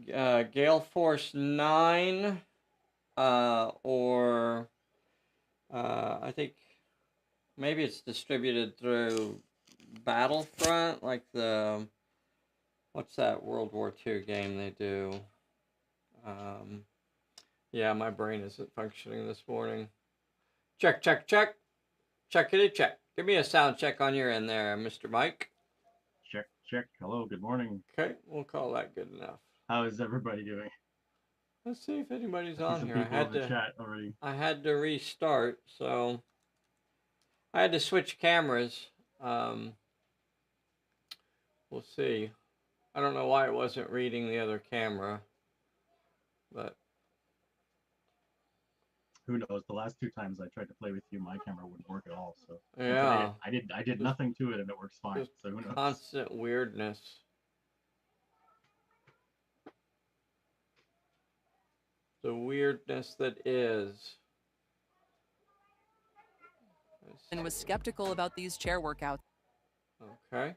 Gale Force 9, or I think maybe it's distributed through Battlefront, like the, what's that World War II game they do? Um, yeah, my brain isn't functioning this morning. Check, check, check. Checkity check. Give me a sound check on your end there, Mr. Mike. Check, check. Hello, good morning. Okay, we'll call that good enough. How is everybody doing? Let's see if anybody's I see on some here. people in the chat already. I had to restart, so I had to switch cameras. Um, we'll see. I don't know why it wasn't reading the other camera, but Who knows? The last two times I tried to play with you, my camera wouldn't work at all. So yeah, I did nothing to it, and it works fine. just So who knows? constant weirdness. The weirdness that is. And was skeptical about these chair workouts. Okay.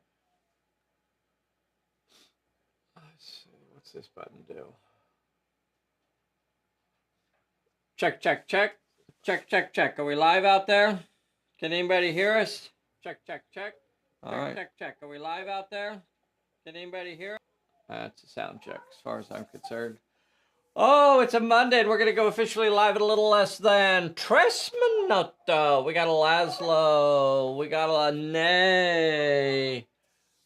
Let's see. What's this button do? Check, check, check. Check, check, check. Are we live out there? Can anybody hear us? Check, check, check. All right. Check, check. Are we live out there? Can anybody hear us? That's a sound check as far as I'm concerned. Oh, it's a Monday, and we're going to go officially live at a little less than 3 minutos. We got a Laszlo. We got a Nay.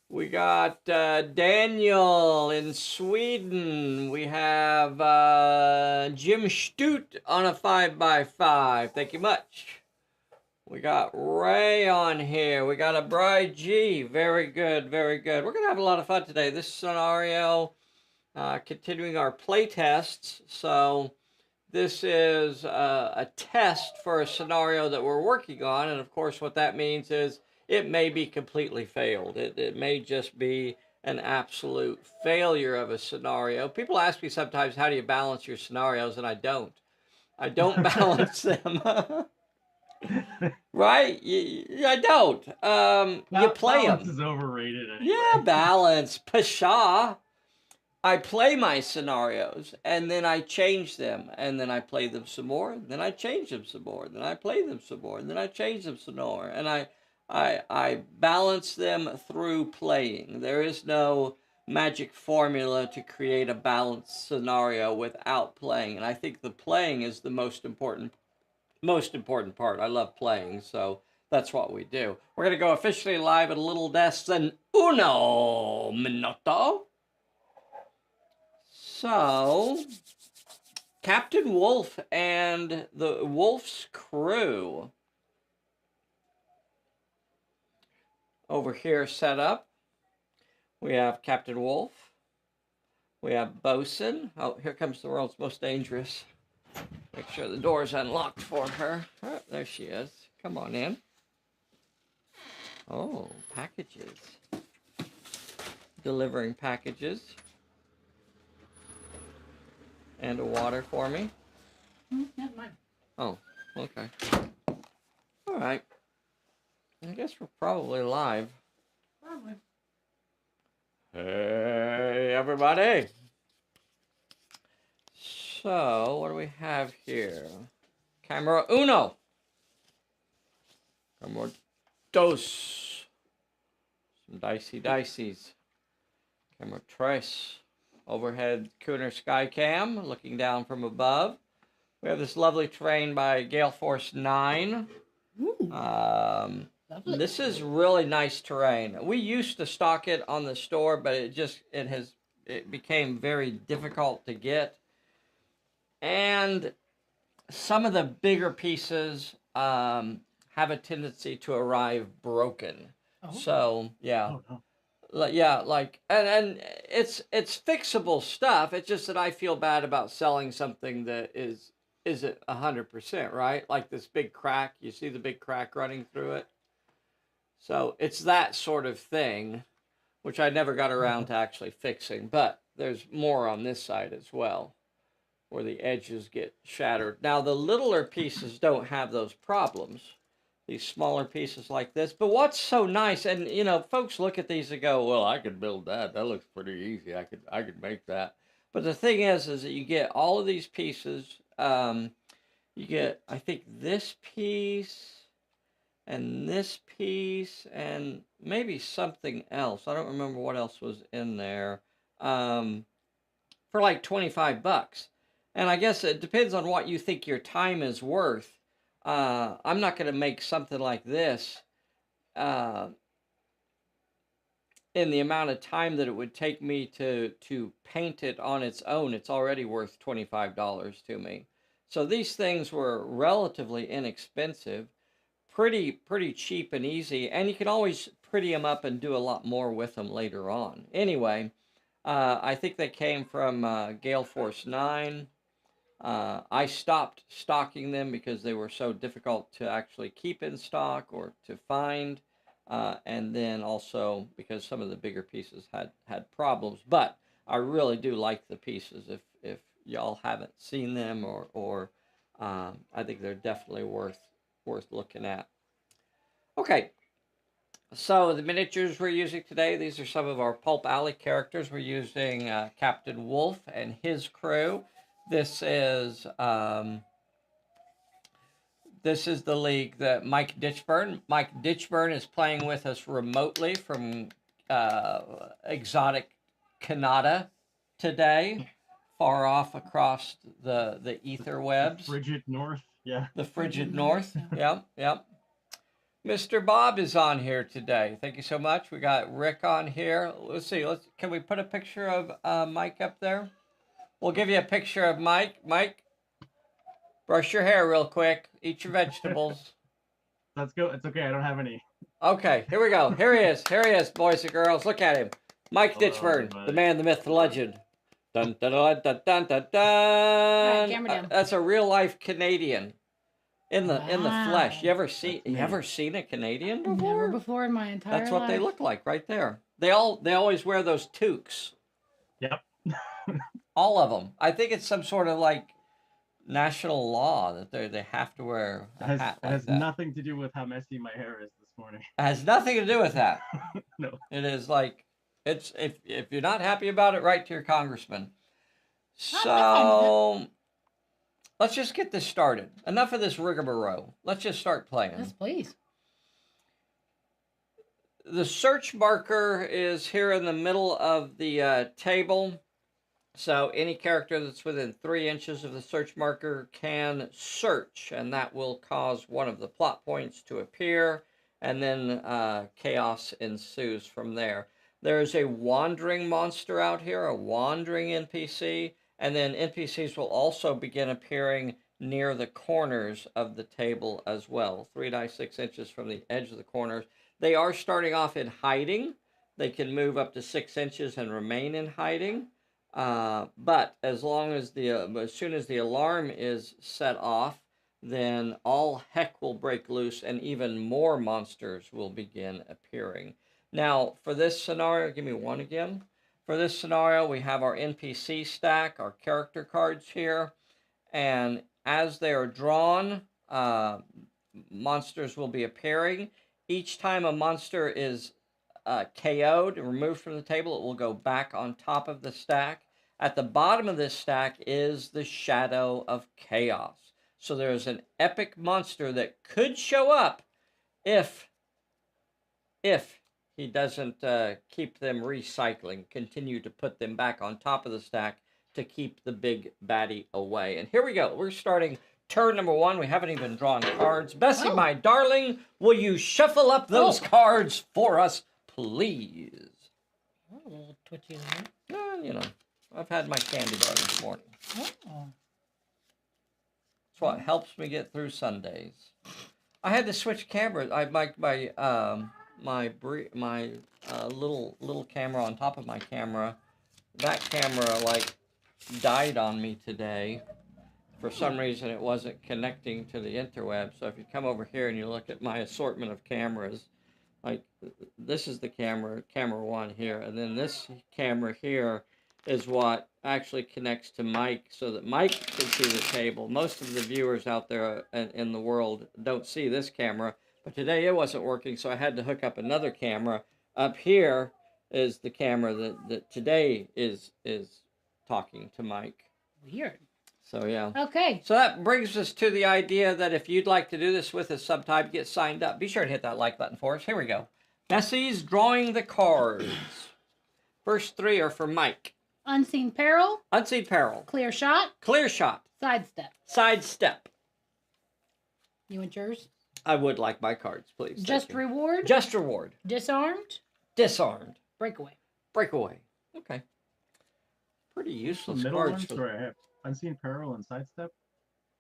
We got Daniel in Sweden. We have Jim Stute on a 5x5. Thank you much. We got Ray on here. We got a Bride G. Very good, very good. We're going to have a lot of fun today. This scenario, continuing our play tests. So this is a test for a scenario that we're working on. And of course, what that means is it may be completely failed. It may just be an absolute failure of a scenario. People ask me sometimes, how do you balance your scenarios? And I don't. I don't balance them. Right? I don't. You play balance them. Is overrated anyway. Yeah, balance. Pshaw. I play my scenarios, and then I change them, and then I play them some more, and then I change them some more, and then I play them some more, and then I change them some more, and I balance them through playing. There is no magic formula to create a balanced scenario without playing, and I think the playing is the most important part. I love playing, so that's what we do. We're going to go officially live at a little less than 1 minuto. So, Captain Wolf and the Wolf's crew over here set up. We have Captain Wolf. We have Bosun. Oh, here comes the world's most dangerous. Make sure the door's unlocked for her. Oh, there she is. Come on in. Oh, packages. Delivering packages. And a water for me. Not mine. Oh, okay. All right. I guess we're probably live. Probably. Hey, everybody. So, what do we have here? Camera uno. Camera dos. Some diceys. Camera tres. Overhead Cooner Skycam, looking down from above. We have this lovely terrain by Gale Force 9. This is really nice terrain. We used to stock it on the store, but it became very difficult to get. And some of the bigger pieces have a tendency to arrive broken. Oh. So, yeah. Oh, no. Yeah, like, and it's fixable stuff. It's just that I feel bad about selling something that isn't 100%, right? Like this big crack. You see the big crack running through it? So it's that sort of thing, which I never got around to actually fixing. But there's more on this side as well, where the edges get shattered. Now, the littler pieces don't have those problems. These smaller pieces like this. But what's so nice, and you know, folks look at these and go, well, I could build that. That looks pretty easy. I could make that. But the thing is that you get all of these pieces. You get, I think, this piece and this piece and maybe something else. I don't remember what else was in there. For like 25 bucks. And I guess it depends on what you think your time is worth. I'm not going to make something like this in the amount of time that it would take me to paint it on its own. It's already worth $25 to me. So these things were relatively inexpensive, pretty cheap and easy, and you can always pretty them up and do a lot more with them later on. Anyway, I think they came from Gale Force 9. I stopped stocking them because they were so difficult to actually keep in stock or to find. And then also because some of the bigger pieces had problems. But I really do like the pieces. If y'all haven't seen them, or I think they're definitely worth looking at. Okay, so the miniatures we're using today, these are some of our Pulp Alley characters. We're using Captain Wolf and his crew. This is the league that Mike Ditchburn is playing with us remotely from exotic Canada today, far off across the ether webs. Frigid North, yeah. The frigid north, yep. Mr. Bob is on here today. Thank you so much. We got Rick on here. Let's see. Can we put a picture of Mike up there? We'll give you a picture of Mike. Mike, brush your hair real quick. Eat your vegetables. Let's go. It's okay. I don't have any. Okay, here we go. Here he is, boys and girls. Look at him. Mike Ditchburn, everybody. the man, the myth, the legend. Dun, dun, dun, dun, dun, dun, dun. Alright, camera down. That's a real life Canadian. In the flesh. You ever seen a Canadian before? Never before in my entire That's what life. they look like right there. They always wear those toques. Yep. All of them. I think it's some sort of like national law that they have to wear a hat It like has that. nothing to do with how messy my hair is this morning. It has nothing to do with that. No. It is like if you're not happy about it, write to your congressman. So let's just get this started. Enough of this rigmarole. Let's just start playing. Yes, please. The search marker is here in the middle of the table. So any character that's within 3 inches of the search marker can search, and that will cause one of the plot points to appear, and then chaos ensues from there. There is a wandering monster out here, a wandering NPC, and then NPCs will also begin appearing near the corners of the table as well, 3 to 6 inches from the edge of the corners. They are starting off in hiding. They can move up to 6 inches and remain in hiding. But as soon as the alarm is set off, then all heck will break loose and even more monsters will begin appearing. Now, for this scenario, give me one again. For this scenario, we have our NPC stack, our character cards here, and as they are drawn, monsters will be appearing. Each time a monster is KO'd, removed from the table, it will go back on top of the stack. At the bottom of this stack is the Shadow of Chaos. So there's an epic monster that could show up if he doesn't keep them recycling, continue to put them back on top of the stack to keep the big baddie away. And here we go. We're starting turn number 1. We haven't even drawn cards. Bessie, my darling, will you shuffle up those cards for us, please? Oh, a little twitchy You know, I've had my candy bar this morning. Oh. That's what helps me get through Sundays. I had to switch cameras. My little camera on top of my camera, that camera like died on me today. For some reason, it wasn't connecting to the interweb. So if you come over here and you look at my assortment of cameras, like this is the camera 1 here, and then this camera here is what actually connects to Mike so that Mike can see the table. Most of the viewers out there in the world don't see this camera, but today it wasn't working, so I had to hook up another camera. Up here is the camera that today is talking to Mike. Weird. So, yeah. Okay. So that brings us to the idea that if you'd like to do this with us sometime, get signed up. Be sure to hit that like button for us. Here we go. Nessie's drawing the cards. First 3 are for Mike. Unseen peril. Unseen peril. Clear shot. Clear shot. Sidestep. Sidestep. You want yours? I would like my cards, please. Thank Just you. reward. Just reward. Disarmed. Disarmed. Breakaway. Breakaway. Okay. Pretty The useless middle cards. one, sorry, I have Unseen Peril and Sidestep.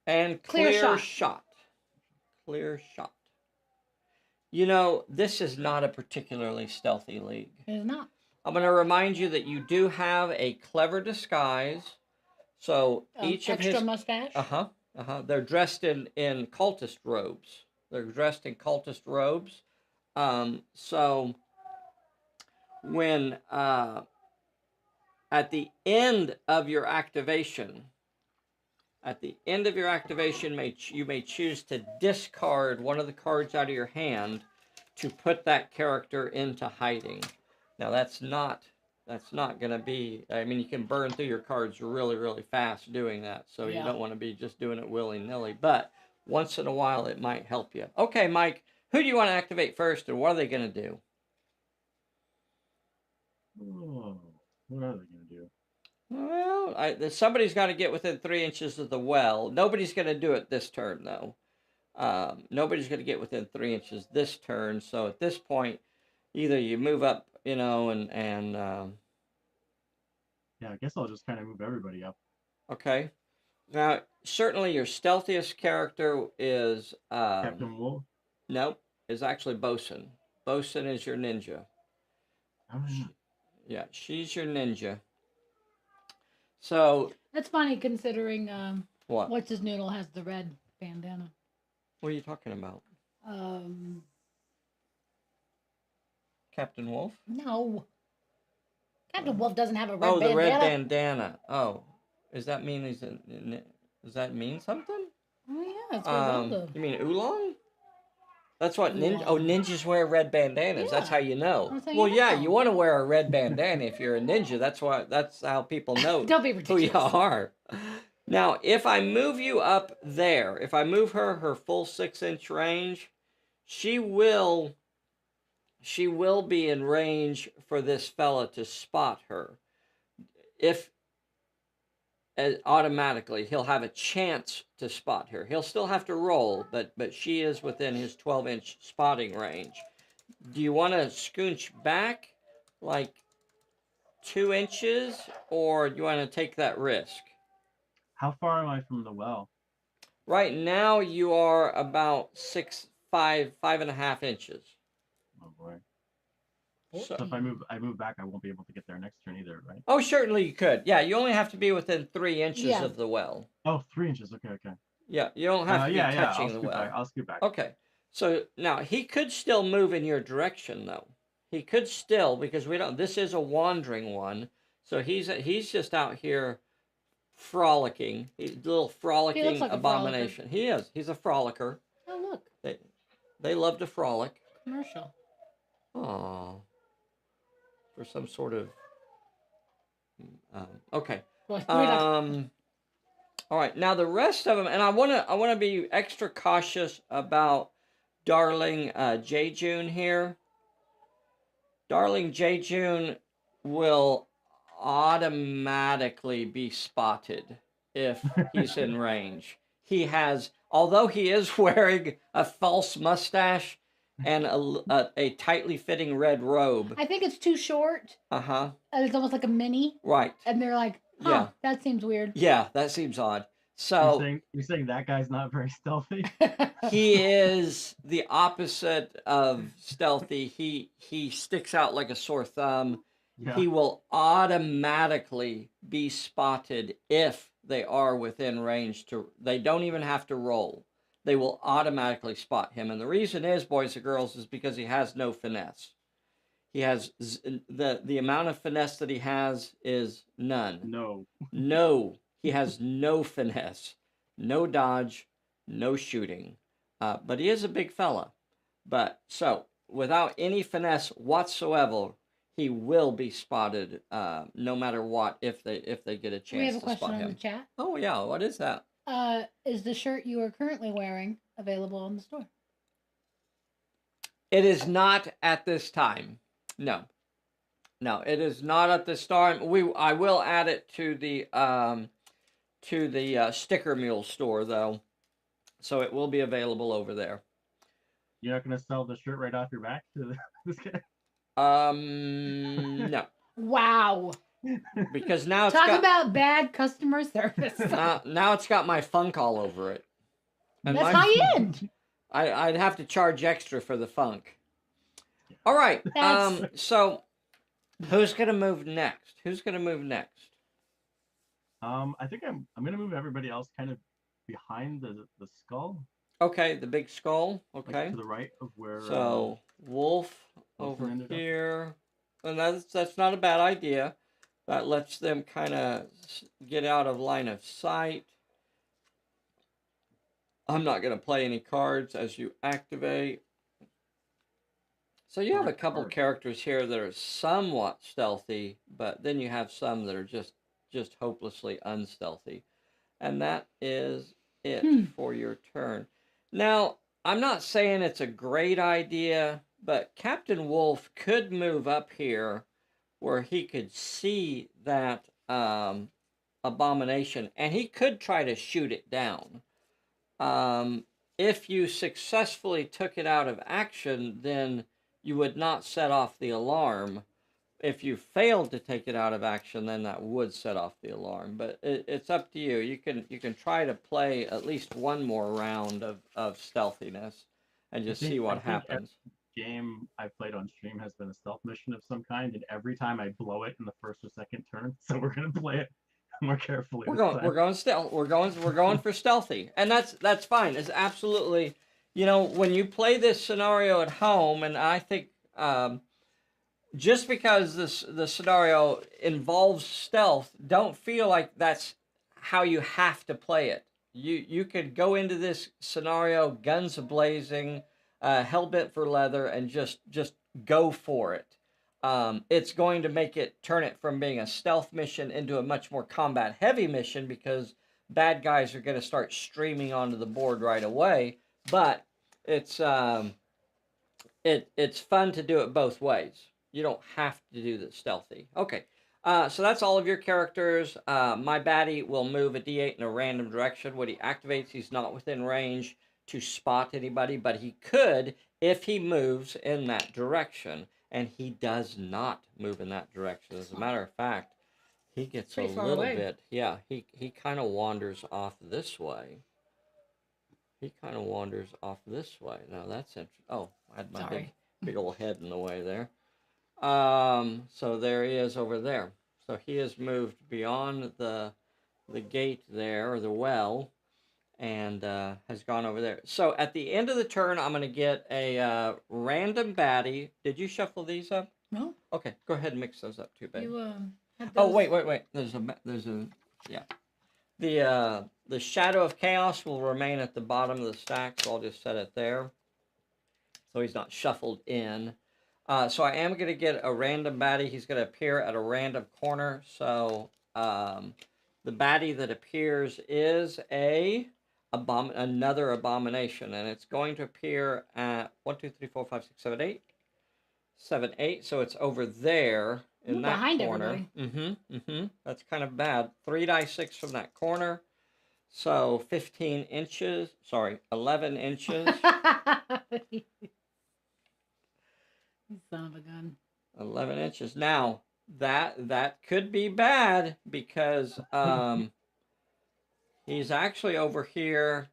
And clear shot. Clear shot. You know, this is not a particularly stealthy league. It is not. I'm going to remind you that you do have a clever disguise. So each of extra his... mustache. They're dressed in cultist robes. They're dressed in cultist robes. So when at the end of your activation, you may choose to discard one of the cards out of your hand to put that character into hiding. Now that's not going to be, I mean, you can burn through your cards really, really fast doing that. So you don't want to be just doing it willy-nilly. But once in a while, it might help you. Okay, Mike, who do you want to activate first, and what are they going to do? Oh, what are they going to do? Well, somebody's got to get within 3 inches of the well. Nobody's going to do it this turn, though. Nobody's going to get within 3 inches this turn. So at this point, either you move up, you know, and Yeah, I guess I'll just kind of move everybody up. okay. Now, certainly your stealthiest character is Captain Wolf. Nope, is actually Bosun. Bosun is your ninja. Oh, yeah. Yeah, she's your ninja. So That's funny considering what? what's his noodle has the red bandana. What are you talking about? Captain Wolf? No. Captain Wolf doesn't have a red bandana. Oh, the red bandana. Oh, does that mean does that mean something? Oh yeah, it's Griselda. You mean oolong? That's what Oolong. ninjas wear red bandanas. That's Yeah. how you know. That's how you Well, yeah, know. you want to wear a red bandana if you're a ninja. That's how people know Don't be who you ridiculous. are. Now, if I move you up there, if I move her full 6-inch range, she will be in range for this fella to spot her. If automatically he'll have a chance to spot her. He'll still have to roll, but she is within his 12-inch spotting range. Do you want to scooch back like 2 inches, or do you want to take that risk? How far am I from the well? Right now you are about 5.5 inches. Oh boy. So, So if I move back, I won't be able to get there next turn either, right? oh, certainly you could. Yeah, you only have to be within 3 inches Yeah. of the well. Oh, 3 inches. Okay, okay. Yeah, you don't have to be Yeah. touching I'll the scoot well. back. I'll scoot back. Okay, so now he could still move in your direction, though. He could still, because we don't. This is a wandering one, so he's just out here frolicking. He's a little frolicking like a abomination. He is. He's a frolicker. Oh look, They love to frolic. commercial. Aww. For some sort of. Okay. Well, All right. Now the rest of them, and I wanna be extra cautious about Darling J June here. Darling J June will automatically be spotted if he's in range. He has, although he is wearing a false mustache and a tightly fitting red robe. I think it's too short. Uh-huh. And it's almost like a mini. Right. And they're like, huh, Yeah. that seems weird. Yeah, that seems odd. So You're saying that guy's not very stealthy? he is the opposite of stealthy. He sticks out like a sore thumb. Yeah. He will automatically be spotted if they are within range they don't even have to roll. They will automatically spot him. And the reason is, boys and girls, is because he has no finesse. He has the amount of finesse that he has is none. No. No, he has no finesse, no dodge, no shooting. But he is a big fella. But so without any finesse whatsoever, he will be spotted no matter what if they get a We have chance a to question spot on the him. chat. Oh yeah, what is that? Is the shirt you are currently wearing available in the store? It is not at this time. No. No, it is not at this time. I will add it to the Sticker Mule store though. So it will be available over there. You're not gonna sell the shirt right off your back to this guy? No. Wow. Because now it's Talk got about bad customer service. now it's got my funk all over it. And That's my, high end. I'd have to charge extra for the funk. All right. That's- So who's gonna move next? Who's gonna move next? I think I'm gonna move everybody else kind of behind the skull. Okay, the big skull. Like Okay. to the right of where. So Wolf Wilson over ended up. here, and that's not a bad idea. That lets them kind of get out of line of sight. I'm not going to play any cards as you activate. So you have a couple characters here that are somewhat stealthy, but then you have some that are just hopelessly unstealthy. And that is it for your turn. Now, I'm not saying it's a great idea, but Captain Wolf could move up here where he could see that abomination, and he could try to shoot it down. If you successfully took it out of action, then you would not set off the alarm. If you failed to take it out of action, then that would set off the alarm. But it's up to you. You can try to play at least one more round of stealthiness and just see what happens. Every game I've played on stream has been a stealth mission of some kind, and every time I blow it in the first or second turn. So we're gonna play it more carefully. We're going stealth. We're going for stealthy, and that's fine. It's absolutely, when you play this scenario at home, and I think just because the scenario involves stealth, don't feel like that's how you have to play it. You could go into this scenario guns blazing, hell bent for leather, and just go for it. It's going to turn it from being a stealth mission into a much more combat heavy mission because bad guys are going to start streaming onto the board right away. But it's fun to do it both ways. You don't have to do the stealthy. Okay, so that's all of your characters. My baddie will move a d8 in a random direction. When he activates, he's not within range to spot anybody, but he could if he moves in that direction. And he does not move in that direction. As a matter of fact, he gets a little bit. Yeah, he kind of wanders off this way. Now that's interesting. Oh, I had my big old head in the way there. So there he is over there. So he has moved beyond the gate there, or the well, and has gone over there. So at the end of the turn, I'm going to get a random baddie. Did you shuffle these up? No. Okay, go ahead and mix those up too, babe. You had Oh, those- wait. Yeah. The Shadow of Chaos will remain at the bottom of the stack, so I'll just set it there. So he's not shuffled in. So I am going to get a random baddie. He's going to appear at a random corner. So the baddie that appears is another abomination, and it's going to appear at 1, 2, 3, 4, 5, 6, 7, 8. 7, 8. So it's over there in that behind corner. That's kind of bad. 3 die 6 from that corner. So 15 inches. Sorry, 11 inches. You son of a gun. 11 inches. Now that could be bad because he's actually over here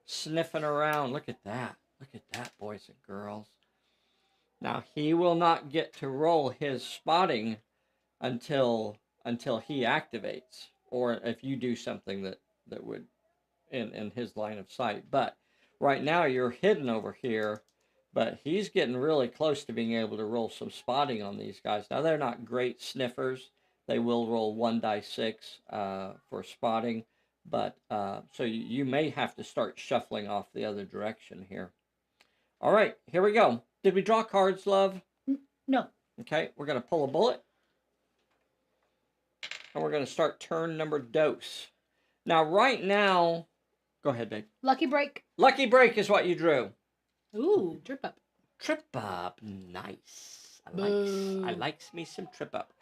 sniffing around. Look at that. Look at that, boys and girls. Now, he will not get to roll his spotting until he activates, or if you do something that would in his line of sight. But right now, you're hidden over here, but he's getting really close to being able to roll some spotting on these guys. Now, they're not great sniffers. They will roll 1 die 6 for spotting, but so you may have to start shuffling off the other direction here. All right, here we go. Did we draw cards, love? No. Okay, we're going to pull a bullet. And we're going to start turn number dose. Now, right now, go ahead, babe. Lucky break. Lucky break is what you drew. Ooh, trip up. Trip up, nice. I Boo. likes me some trip up.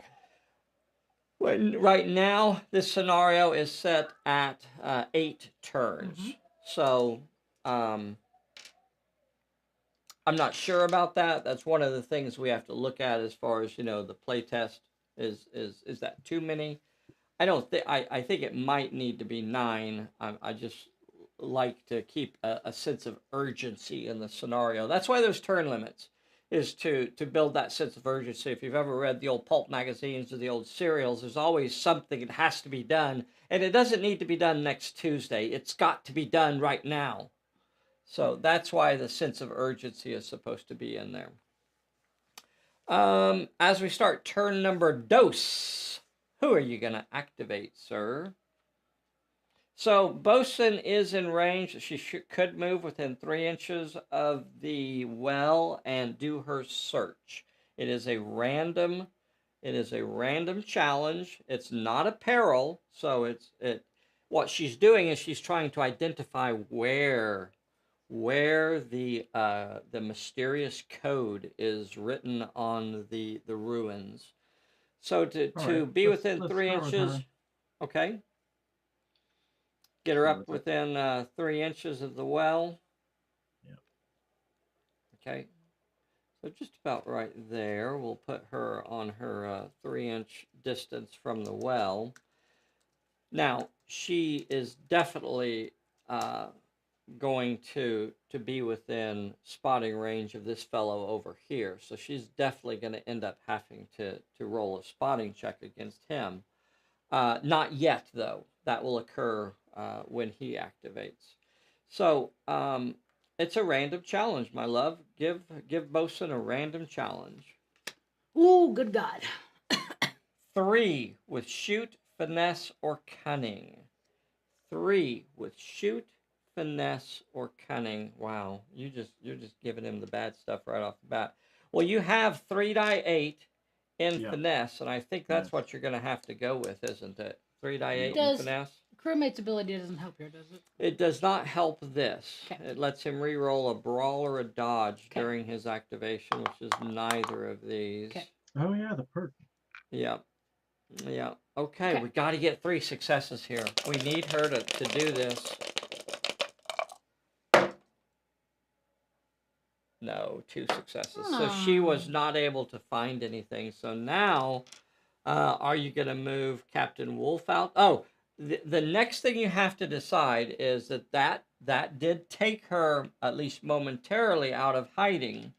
Right now, this scenario is set at 8 turns. So, I'm not sure about that. That's one of the things we have to look at as far as, the play test. Is that too many? I don't think. I think it might need to be 9. I just like to keep a sense of urgency in the scenario. That's why there's turn limits, is to build that sense of urgency. If you've ever read the old pulp magazines or the old serials, there's always something that has to be done, and it doesn't need to be done next Tuesday. It's got to be done right now. So that's why the sense of urgency is supposed to be in there. As we start turn number dose, who are you going to activate, sir? So Bosun is in range. She could move within 3 inches of the well and do her search. It is a random challenge. It's not a peril. So what she's doing is she's trying to identify where the mysterious code is written on the ruins. So to be within 3 inches, okay. Get her up within 3 inches of the well. Yep. Okay. So just about right there. We'll put her on her 3-inch distance from the well. Now, she is definitely going to be within spotting range of this fellow over here. So she's definitely going to end up having to roll a spotting check against him. Not yet, though. That will occur when he activates. So it's a random challenge, my love. Give Bosun a random challenge. Ooh, good God. 3 with shoot, finesse, or cunning. 3 with shoot, finesse, or cunning. Wow, you're just giving him the bad stuff right off the bat. Well, you have 3 die 8 in finesse, and I think that's what you're going to have to go with, isn't it? 3 die 8 in finesse. Crewmate's ability doesn't help here, does it? It does not help this. Okay. It lets him re-roll a brawl or a dodge during his activation, which is neither of these. Okay. Oh yeah, the perk. Yeah. Okay, we got to get 3 successes here. We need her to do this. No, 2 successes. So she was not able to find anything. So now, are you going to move Captain Wolf out? Oh, the next thing you have to decide is that did take her, at least momentarily, out of hiding.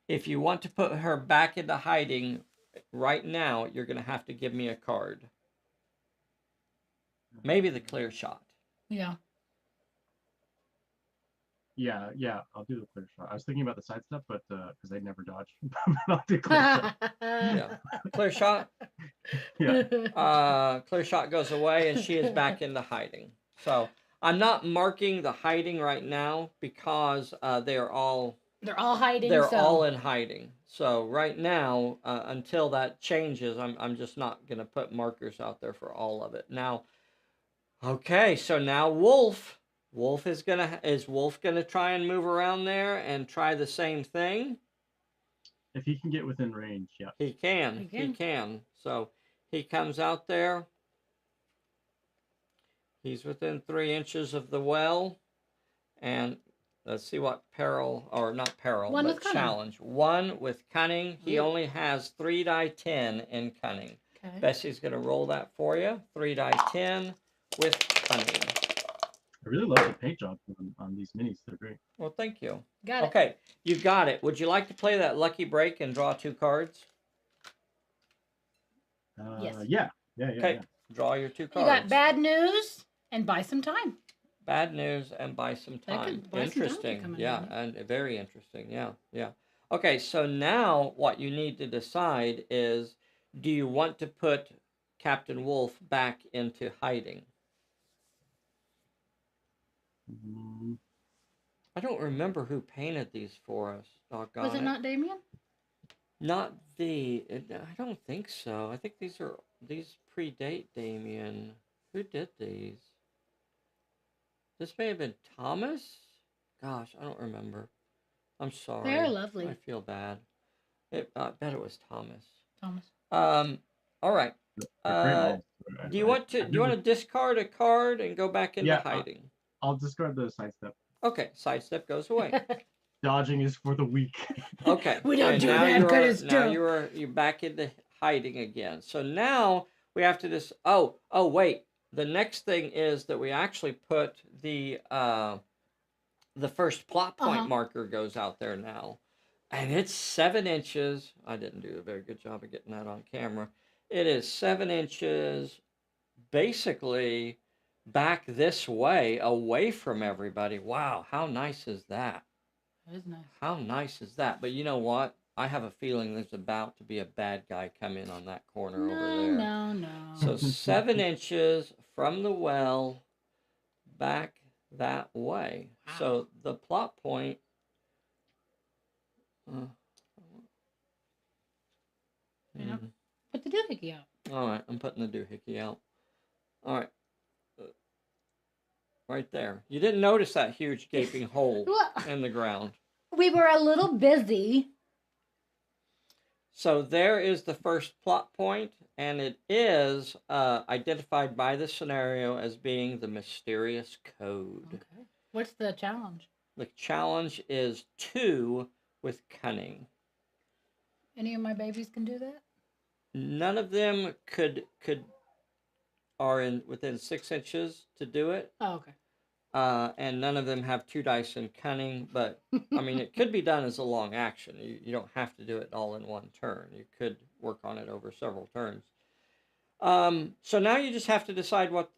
If you want to put her back into hiding right now, you're going to have to give me a card. Maybe the clear shot. Yeah. Yeah, I'll do the clear shot. I was thinking about the side step, but because they'd never dodge. I'll do clear shot. Yeah. Clear shot? Yeah. Clear shot goes away, and she is back into hiding. So I'm not marking the hiding right now because they're all hiding. They're all in hiding. So right now, until that changes, I'm just not gonna put markers out there for all of it. Now, okay, so now Wolf is Wolf gonna try and move around there and try the same thing? If he can get within range, yeah. He can. So he comes out there. He's within 3 inches of the well, and let's see what peril, or not peril, but challenge. 1 with cunning. He only has 3 die 10 in cunning. Okay. Bessie's going to roll that for you. 3 die 10 with cunning. I really love the paint job on these minis. They're great. Well, thank you. Got it. Okay, you got it. Would you like to play that lucky break and draw 2 cards? Yes. Yeah. Okay, draw your 2 cards. You got bad news and buy some time. Bad news and buy some time. Interesting. Yeah, and very interesting. Yeah. Okay, so now what you need to decide is, do you want to put Captain Wolf back into hiding? I don't remember who painted these for us. Doggone Was it not Damien? Not I don't think so. I think these predate Damien. Who did these? This may have been Thomas? Gosh, I don't remember. I'm sorry. They're lovely. I feel bad. I bet it was Thomas. Thomas. All right. They're great models. Do you want to discard a card and go back into hiding? I'll discard the sidestep. Okay, sidestep goes away. Dodging is for the weak. Okay. We don't do that because it's true. You're back into hiding again. So now we have to just oh wait. The next thing is that we actually put the first plot point marker goes out there now. And it's 7 inches. I didn't do a very good job of getting that on camera. It is 7 inches basically back this way, away from everybody. Wow, how nice is that? That is nice. How nice is that? But you know what? I have a feeling there's about to be a bad guy come in on that corner over there. No. So 7 inches from the well back that way. Wow. So the plot point... Yep. Put the doohickey out. All right, I'm putting the doohickey out. All right. Right there. You didn't notice that huge gaping hole in the ground. We were a little busy. So there is the first plot point, and it is identified by the scenario as being the mysterious code. Okay. What's the challenge? The challenge is 2 with cunning. Any of my babies can do that? None of them are within 6 inches to do it. Oh, okay. And none of them have 2 dice in cunning, but I mean, it could be done as a long action. You don't have to do it all in one turn. You could work on it over several turns. So now you just have to decide what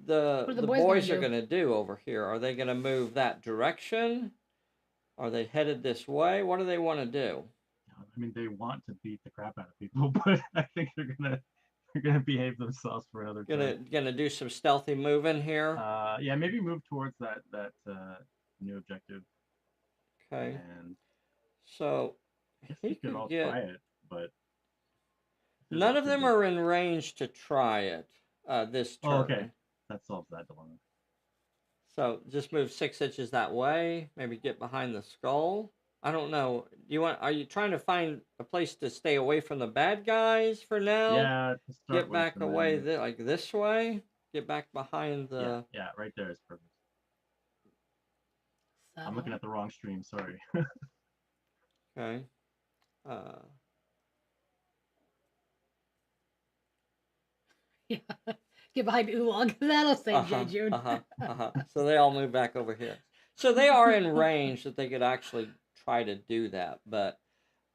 the boys are going to do over here. Are they going to move that direction? Are they headed this way? What do they want to do? I mean, they want to beat the crap out of people, but I think they're gonna behave themselves for another turn. Gonna do some stealthy moving here. Yeah, maybe move towards that new objective. Okay. And so he could all try it, but none of them are in range to try it this turn. Oh, okay, that solves that dilemma. So just move 6 inches that way. Maybe get behind the skull. I don't know. Are you trying to find a place to stay away from the bad guys for now? Yeah. Get back away like this way. Get back behind the. Yeah, right there is perfect. I'm looking at the wrong stream. Sorry. Okay. Yeah. Get behind Oolong. That'll save J. June. So they all move back over here. So they are in range that they could actually try to do that. But,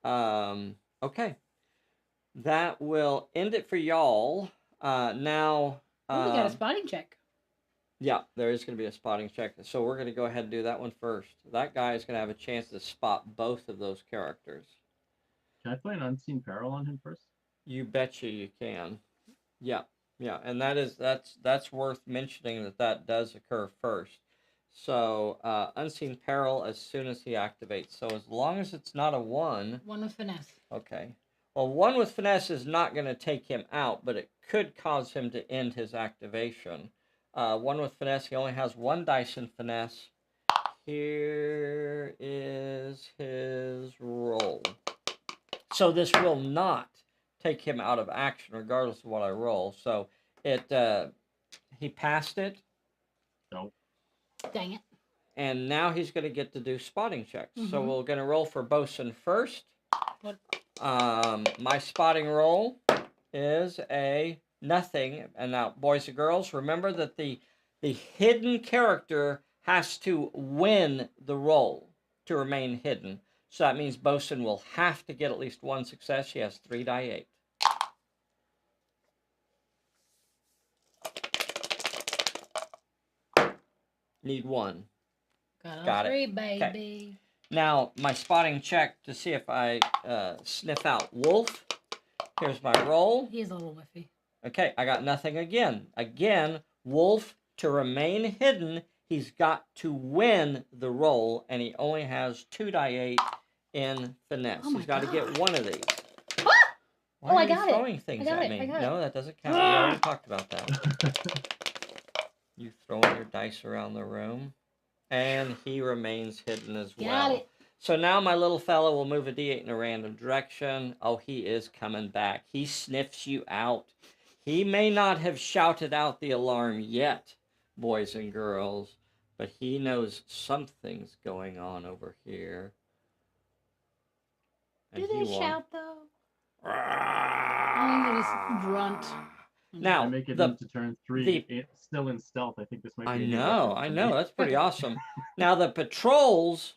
okay. That will end it for y'all. Now... we got a spotting check. Yeah, there is going to be a spotting check. So we're going to go ahead and do that one first. That guy is going to have a chance to spot both of those characters. Can I play an Unseen Peril on him first? You betcha you can. Yeah. Yeah, and that's worth mentioning that does occur first. So, Unseen Peril as soon as he activates. So as long as it's not a 1... 1 with finesse. Okay. Well, 1 with finesse is not going to take him out, but it could cause him to end his activation. 1 with finesse, he only has 1 dice in finesse. Here is his roll. So this will not take him out of action regardless of what I roll. So he passed it. Nope. Dang it. And now he's going to get to do spotting checks. So we're going to roll for Bosun first. What? My spotting roll is a nothing. And now, boys and girls, remember that the hidden character has to win the roll to remain hidden. So that means Bosun will have to get at least 1 success. He has 3 die 8. Need 1. Got 3, it. baby. Okay. Now, my spotting check to see if I sniff out Wolf. Here's my roll. He's a little whiffy. Okay, I got nothing again. Again, Wolf, to remain hidden, he's got to win the roll, and he only has 2 die 8. in finesse. Oh my He's got to get God. one of these. Ah! Why Oh, are I you got it. throwing things got at it, me? I got No, it. that doesn't count. We already talked about that. You throwing your dice around the room. And he remains hidden as well. Got it. So now my little fella will move a d8 in a random direction. Oh, he is coming back. He sniffs you out. He may not have shouted out the alarm yet, boys and girls, but he knows something's going on over here. Do they shout though? I think they just grunt. Now, I make it into turn 3. It's still in stealth. I think this might be a new weapon I for know. me. That's pretty awesome. Now, the patrols...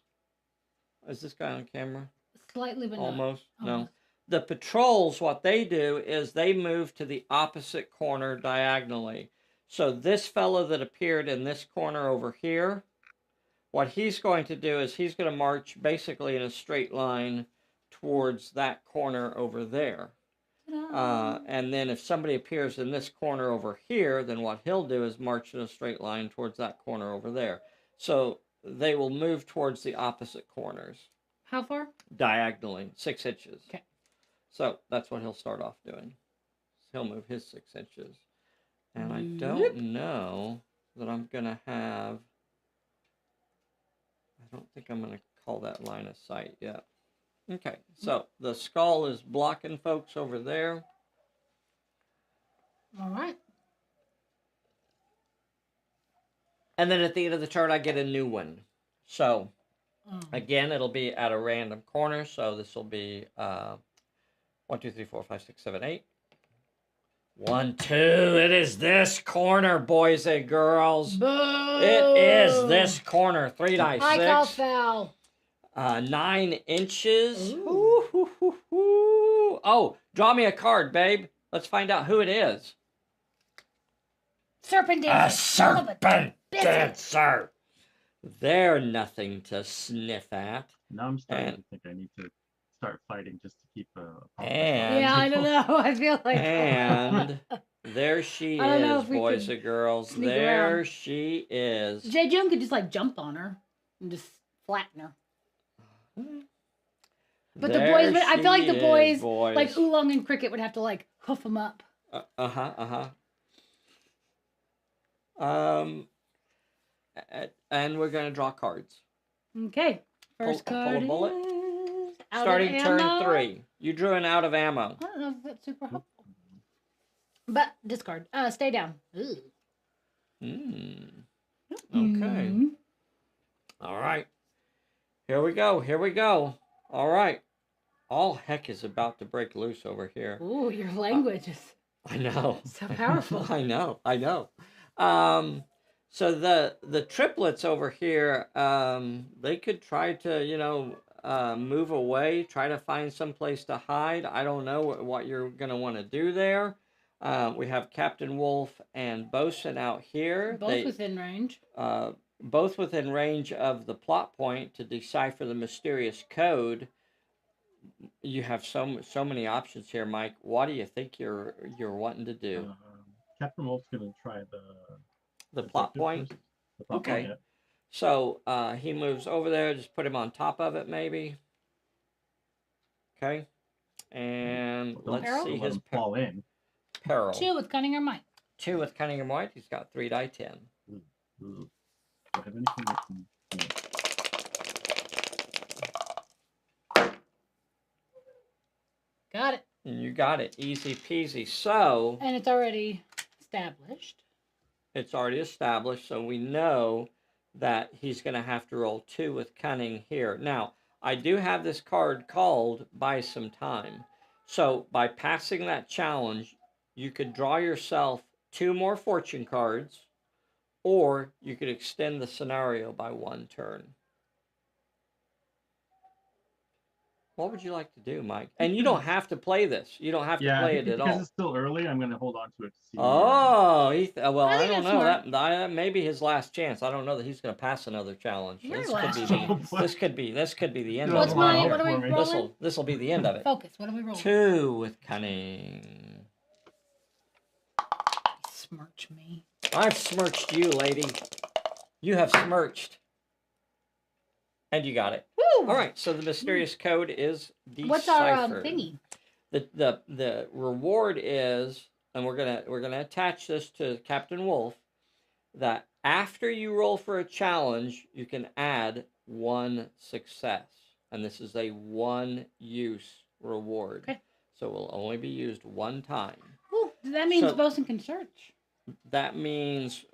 Is this guy on camera? Slightly, but Almost. not. No. The patrols, what they do is they move to the opposite corner diagonally. So this fellow that appeared in this corner over here, what he's going to do is he's going to march basically in a straight line towards that corner over there. And then if somebody appears in this corner over here, then what he'll do is march in a straight line towards that corner over there. So they will move towards the opposite corners. How far? Diagonally, 6 inches. Okay. So that's what he'll start off doing. He'll move his 6 inches. And I don't know that I'm going to have... I don't think I'm going to call that line of sight yet. Okay, so the skull is blocking folks over there. All right. And then at the end of the turn, I get a new one. So, again, it'll be at a random corner. So this will be 1, 2, 3, 4, 5, 6, 7, 8. 1, 2. It is this corner, boys and girls. Boo! It is this corner. 3 dice. I 6. call foul. 9 inches. Ooh, hoo, hoo, hoo. Oh, draw me a card, babe. Let's find out who it is. Serpent dancer. A serpent dancer. They're nothing to sniff at. Now I'm starting to think I need to start fighting just to keep And- Yeah, I don't know. I feel like. And there she I don't know is, if we boys could and girls. sneak There around. she is. J. June could just like jump on her and just flatten her. But the boys, would, I feel like the boys, like Oolong and Cricket, would have to like hoof them up. And we're gonna draw cards. Okay. First Pull card a bullet. is out Starting of turn ammo. 3. You drew an out of ammo. I don't know if that's super helpful. But discard. Stay down. Ooh. Okay. All right. Here we go. Here we go. All right. All heck is about to break loose over here. Ooh, your language is I know. so powerful. I know. I know. So the triplets over here, they could try to, move away, try to find some place to hide. I don't know what you're going to want to do there. We have Captain Wolf and Bosun out here. Both within range. Both within range of the plot point to decipher the mysterious code. You have so many options here, Mike. What do you think you're wanting to do? Captain Wolf's gonna try The plot point. First. The plot Okay. point, yeah. So he moves over there. Just put him on top of it, maybe. Okay. And Well, let's don't see let his him fall in. peril. 2 with cunning or might. 2 with cunning or might. He's got 3 die 10. Ooh. Do I have anything that can... Got it. And you got it. Easy peasy. So And it's already established. it's already established. So we know that he's going to have to roll 2 with cunning here. Now, I do have this card called Buy Some Time. So by passing that challenge, you could draw yourself 2 more fortune cards, or you could extend the scenario by 1 turn. What would you like to do, Mike? And you don't have to play this. You don't have to play it at all. Because it's still early, I'm going to hold on to it to see. Oh, well, I I think don't that's know. smart. That may be his last chance. I don't know that he's going to pass another challenge. Your This last could be chance. this could be the end What's of it. my? What are we This rolling? This will be the end of it. Focus. What are we rolling? 2 with cunning. Smirch me. I've smirched you, lady. You have smirched. And you got it. Woo! All right. So the mysterious code is deciphered. What's our thingy? The reward is, and we're gonna attach this to Captain Wolf, that after you roll for a challenge, you can add 1 success, and this is a 1-use reward. Okay. So it will only be used 1 time. Ooh, that means So- Bosun can search. That means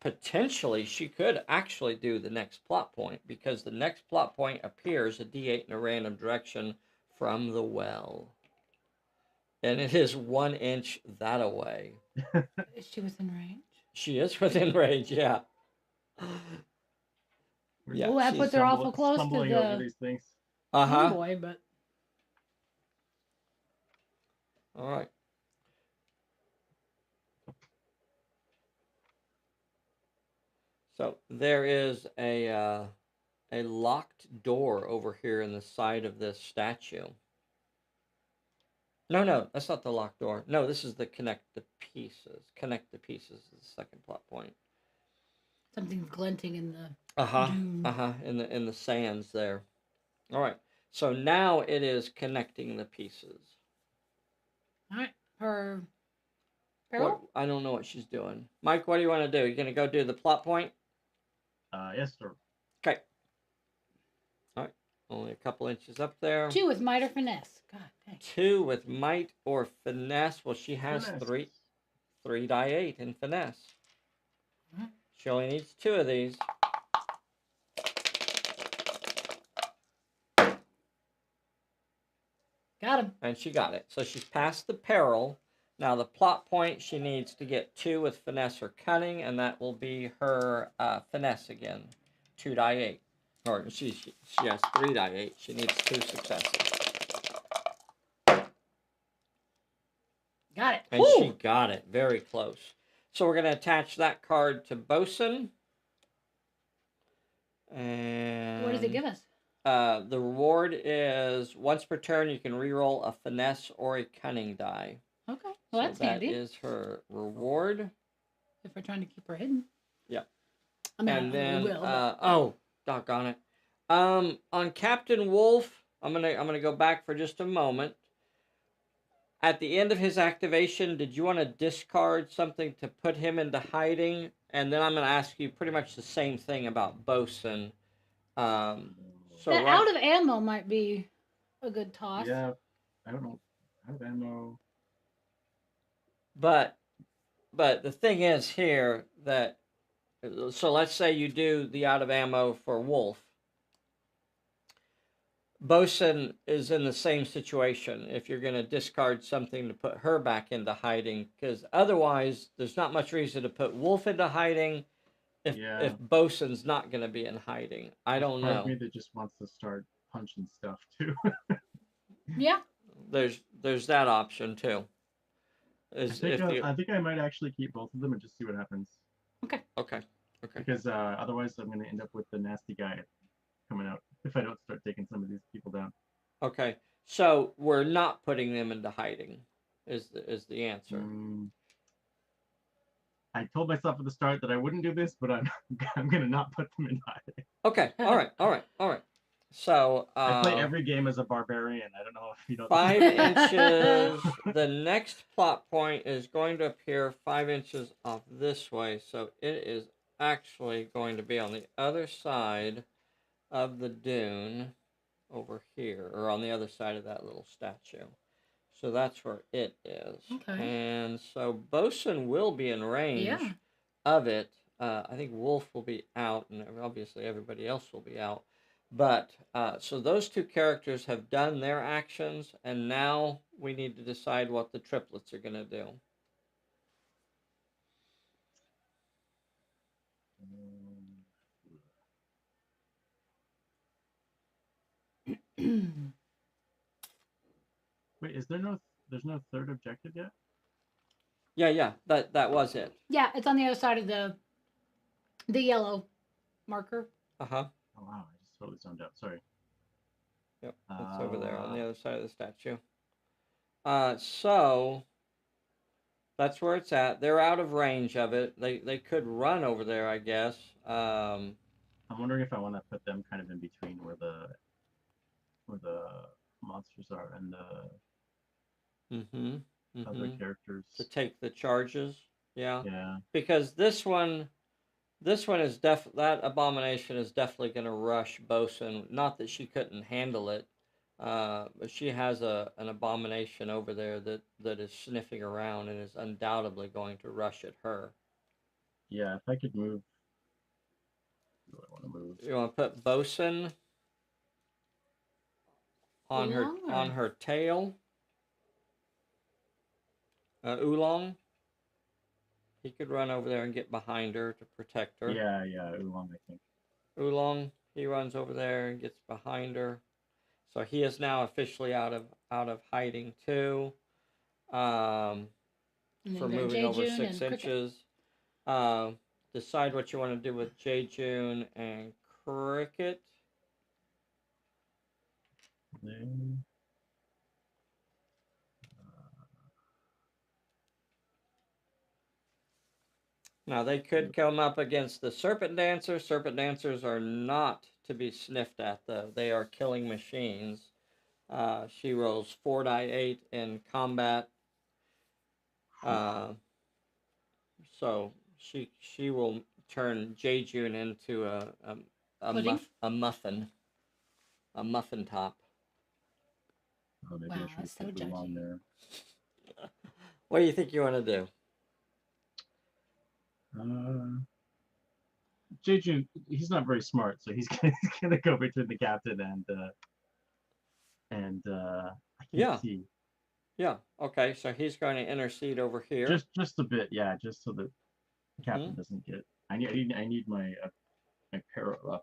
potentially she could actually do the next plot point, because the next plot point appears a D8 in a random direction from the well. And it is 1 inch that away. Is she within range? She is within range, yeah. Yeah, Oh, that she's puts her awful close to stumbling over the these things. Uh-huh. boy, but All right. So there is a locked door over here in the side of this statue. No, that's not the locked door. No, this is the connect the pieces. Connect the pieces is the second plot point. something's glinting in the Uh-huh. dune. In the sands there. All right. So now it is connecting the pieces. All right, her What, barrel. I don't know what she's doing. Mike, what do you want to do? You gonna go do the plot point? Yes, sir. Okay. All right. Only a couple inches up there. 2 with might or finesse. God dang. 2 with might or finesse. Well, she has Finesse. 3 die 8 in finesse. Mhm. She only needs 2 of these. Got him. And she got it. So she's passed the peril. Now the plot point, she needs to get 2 with finesse or cunning, and that will be her finesse again. 2 die 8. Or she has 3 die 8. She needs 2 successes. Got it. And Woo! she got it. Very close. So we're going to attach that card to Bosun. And What does it give us? the reward is once per turn you can reroll a finesse or a cunning die. Okay. Well, that's so that handy. is her reward. If we're trying to keep her hidden. Yeah. I mean, And we then will. But... oh, doggone it. On Captain Wolf, I'm gonna go back for just a moment. At the end of his activation, did you want to discard something to put him into hiding? And then I'm going to ask you pretty much the same thing about Bosun. So that right, out of ammo might be a good toss. Yeah, I don't know. Out of ammo. but the thing is here that, so let's say you do the out of ammo for Wolf. Bosun is in the same situation if you're going to discard something to put her back into hiding, because otherwise there's not much reason to put Wolf into hiding if Bosun's not going to be in hiding. I don't Part know. of me that just wants to start punching stuff too. Yeah. There's that option too. I think I might actually keep both of them and just see what happens. Okay. Because otherwise I'm going to end up with the nasty guy coming out if I don't start taking some of these people down. Okay. So we're not putting them into hiding is the answer. I told myself at the start that I wouldn't do this, but I'm going to not put them in hiding. Okay. All right. So I play every game as a barbarian. I don't know if you know. 5 inches. The next plot point is going to appear 5 inches off this way, so it is actually going to be on the other side of the dune over here, or on the other side of that little statue. So that's where it is. Okay. And so Bosun will be in range of it. I think Wolf will be out, and obviously everybody else will be out. But, so those 2 characters have done their actions, and now we need to decide what the triplets are going to do. Wait, there's no third objective yet? Yeah, that was it. Yeah, it's on the other side of the yellow marker. Uh-huh. Oh wow, I just totally zoned out. Sorry. Yep, it's over there on the other side of the statue. So that's where it's at. They're out of range of it. They could run over there, I guess. I'm wondering if I want to put them kind of in between where the where the monsters are and the Mm-hmm. other Mm-hmm. characters. To take the charges. Yeah. Yeah. Because this one is that abomination is definitely going to rush Bosun. Not that she couldn't handle it, but she has an abomination over there that is sniffing around and is undoubtedly going to rush at her. Yeah, if I could move. Who do I want to move? You want to put Bosun on Oolong, her tail. Oolong. He could run over there and get behind her to protect her. Yeah, Oolong, I think. Oolong, he runs over there and gets behind her. So he is now officially out of hiding too. and then For you got moving over Jejun 6 and Cricket. inches. Decide what you want to do with Jejun and Cricket. Then, Now they could come up against the Serpent Dancers. Serpent Dancers are not to be sniffed at though. They are killing machines. She rolls 4 die 8 in combat. So she will turn Jejun into a muffin top. oh, maybe Wow, I should that's so put Oolong judgy. there. What do you think you want to do? Jejun, he's not very smart, so he's gonna go between the captain and I can't see. Yeah. Okay. So he's going to intercede over here. Just a bit, yeah, just so that the captain doesn't get. I need my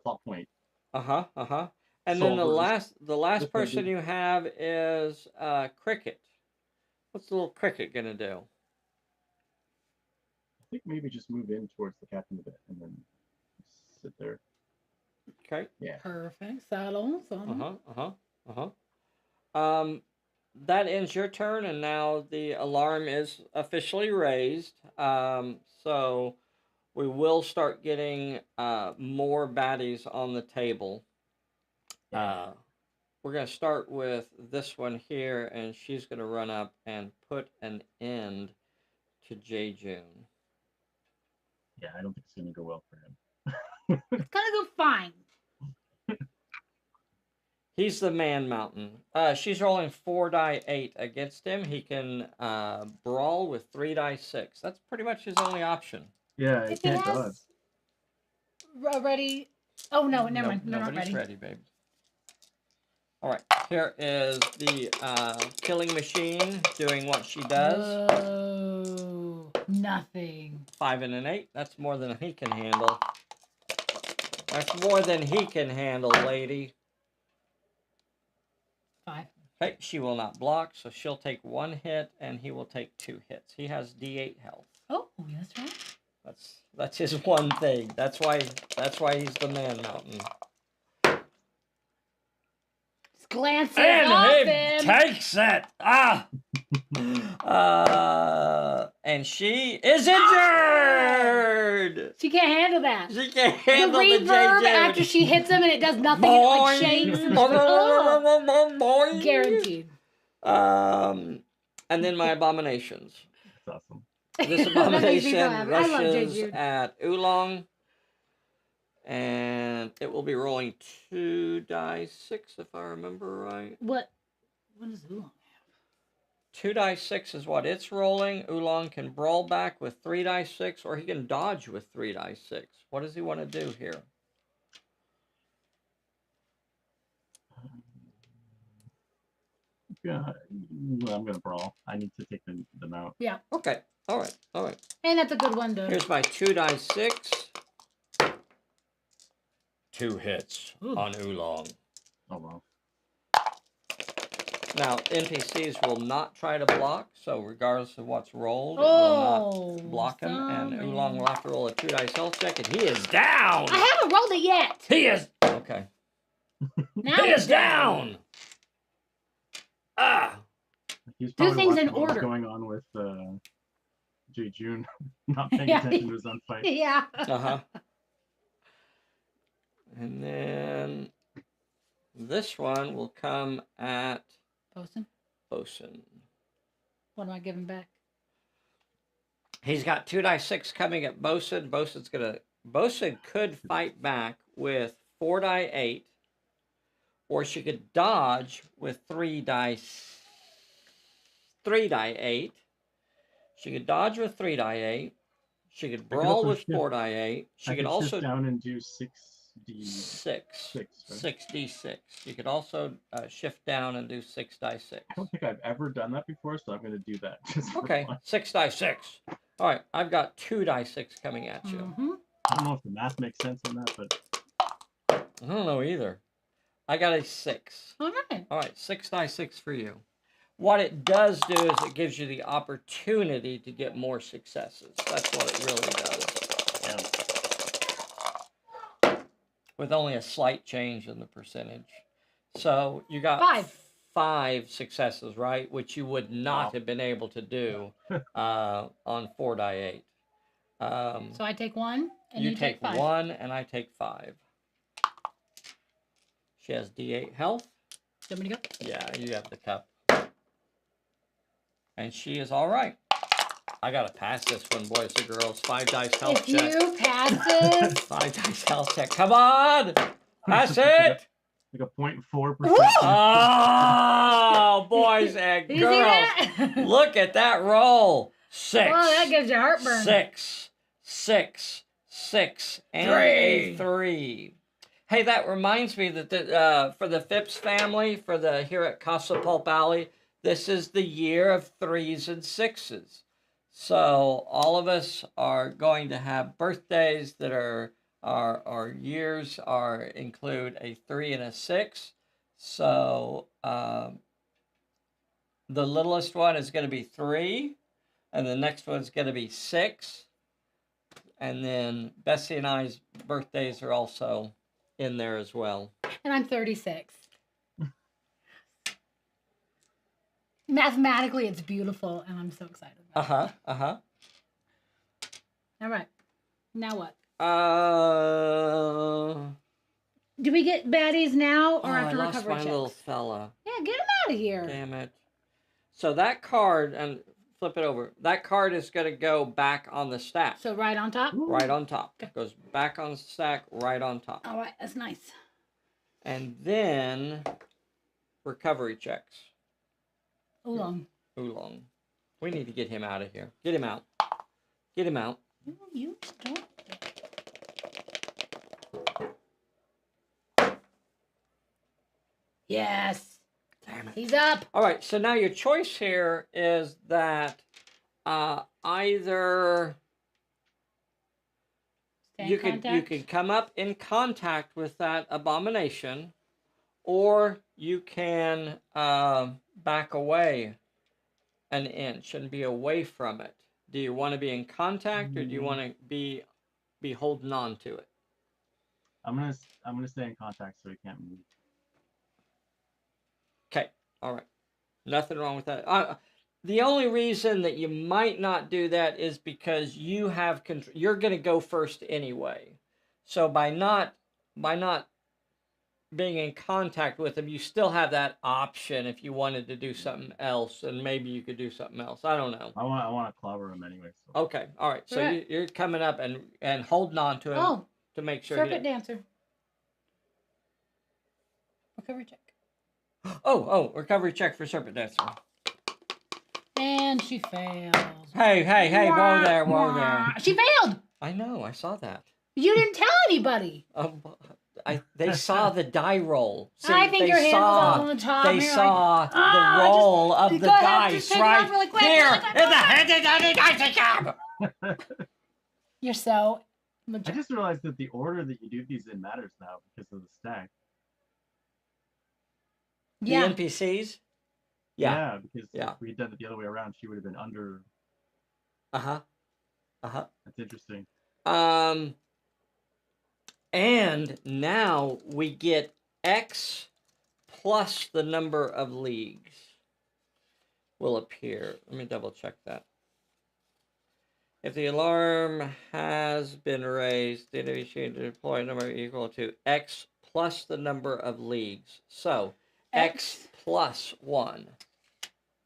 plot point. And then the last person you have is Cricket. What's the little Cricket gonna do? I think maybe just move in towards the captain a bit and then sit there. Okay. Yeah. Perfect. Salon. That ends your turn, and now the alarm is officially raised. So we will start getting more baddies on the table. We're going to start with this one here, and she's going to run up and put an end to Jejun. Yeah, I don't think it's going to go well for him. It's gonna go fine. He's the man mountain. She's rolling 4 die 8 against him. He can brawl with 3 die 6. That's pretty much his only option. Yeah, If can't he has ready. Oh no, never mind. They're not Nobody's ready. ready, babe. All right, here is the killing machine doing what she does. Oh, nothing. 5 and an 8. That's more than he can handle. That's more than he can handle, lady. 5. Okay, she will not block, so she'll take 1 hit, and he will take 2 hits. He has D8 health. Oh, that's right. That's his one thing. That's why he's the man mountain. Just glances And off he him. takes it. And she is injured. She can't handle that. She can't The handle the reverb Jejun. after she hits him and it does nothing. It like shakes. And Boing. Guaranteed. And then my abominations. That's awesome. This That makes me so abomination happy. I love rushes Jejun. at Oolong, and it will be rolling 2 die 6 if I remember right. What does Oolong have? 2 die 6 is what it's rolling. Oolong can brawl back with 3 die 6, or he can dodge with 3 die 6. What does he want to do here? Yeah, I'm gonna brawl. I need to take them out. Yeah. Okay. All right. And that's a good one to. Here's my 2 die 6. 2 hits on Oolong. Oh well. Now, NPCs will not try to block, so regardless of what's rolled, it will not block him, and Oolong will have to roll a 2 dice health check, and he is down! I haven't rolled it yet. He is... Okay. Now He is down! Ah! He's Do probably things in watching what's order. going on with Jejun, not paying Yeah. attention to his own fight. Yeah. Uh-huh. And then This one will come at Bosun. Bosun. What am I giving back? He's got 2 die 6 coming at Bosun. Bosun could fight back with 4 die 8, or she could dodge with 3 die 8. She could dodge with 3 die 8. She could brawl with 4 die 8. She could also shift down and do 6d6. 6d6. You could also shift down and do 6 die 6. I don't think I've ever done that before, so I'm going to do that. Okay, 6 die 6. All right, I've got 2 die 6 coming at you. Mm-hmm. I don't know if the math makes sense on that, but I don't know either. I got a 6. All right. All right, 6 die 6 for you. What it does do is it gives you the opportunity to get more successes. That's what it really does. yeah. With only a slight change in the percentage. So you got 5 successes, right? Which you would not have been able to do on 4 die 8. So I take 1, and you take 5. 1, and I take 5. She has D8 health. Do you want me to go? Yeah, you have the cup. And she is all right. I gotta pass this one, boys and girls. 5 dice health If check. you pass it. 5 dice health check. Come on! Pass it! Like a 0.4%. Oh, boys and Did you see girls. that? Look at that roll. 6. Oh, that gives you heartburn. 6, 6, 6, and a 3. Hey, that reminds me that for the Phipps family, here at Casa Pulp Alley, this is the year of 3s and 6s. So all of us are going to have birthdays that are our years include a 3 and a 6. So the littlest one is going to be 3, and the next one's going to be 6. And then Bessie and I's birthdays are also in there as well. And I'm 36. Mathematically, it's beautiful, and I'm so excited about it. All right. Now what? Do we get baddies now or after I lost recovery my checks? little fella. Yeah, get him out of here. Damn it. So that card, and flip it over, that card is going to go back on the stack. So right on top? Right on top. Okay. Goes back on the stack, right on top. All right, that's nice. And then recovery checks. Oolong. Oolong. We need to get him out of here. Get him out. Get him out. Ooh, you don't. Yes. Damn it. He's up. All right, so now your choice here is that either Stay you in could come up in contact with that abomination, or you can back away an inch and be away from it. Do you want to be in contact, or do you want to be holding on to it? I'm gonna stay in contact so he can't move. Okay, all right. Nothing wrong with that. The only reason that you might not do that is because you have control. You're going to go first anyway. So by not being in contact with him, you still have that option if you wanted to do something else, and maybe you could do something else. I don't know. I want to clobber him anyway. So. Okay, all right. So Right. you're coming up and holding on to him to make sure. Serpent Dancer. Recovery check. Oh, recovery check for Serpent Dancer. And she fails. Hey, whoa there. She failed. I know, I saw that. You didn't tell anybody. They saw the die roll. See, I think your hand was on the top. They You're saw like, the roll of the go ahead, just dice take it right off really quick, here really quick, in the hand of the dice. You're so I mature. just realized that the order that you do these in matters now because of the stack. The Yeah. NPCs? Yeah. Because Yeah. if we had done it the other way around, she would have been under. That's interesting. And now we get X plus the number of leagues will appear. Let me double check that. If the alarm has been raised, the enemy should deploy a number equal to X plus the number of leagues. So X plus 1.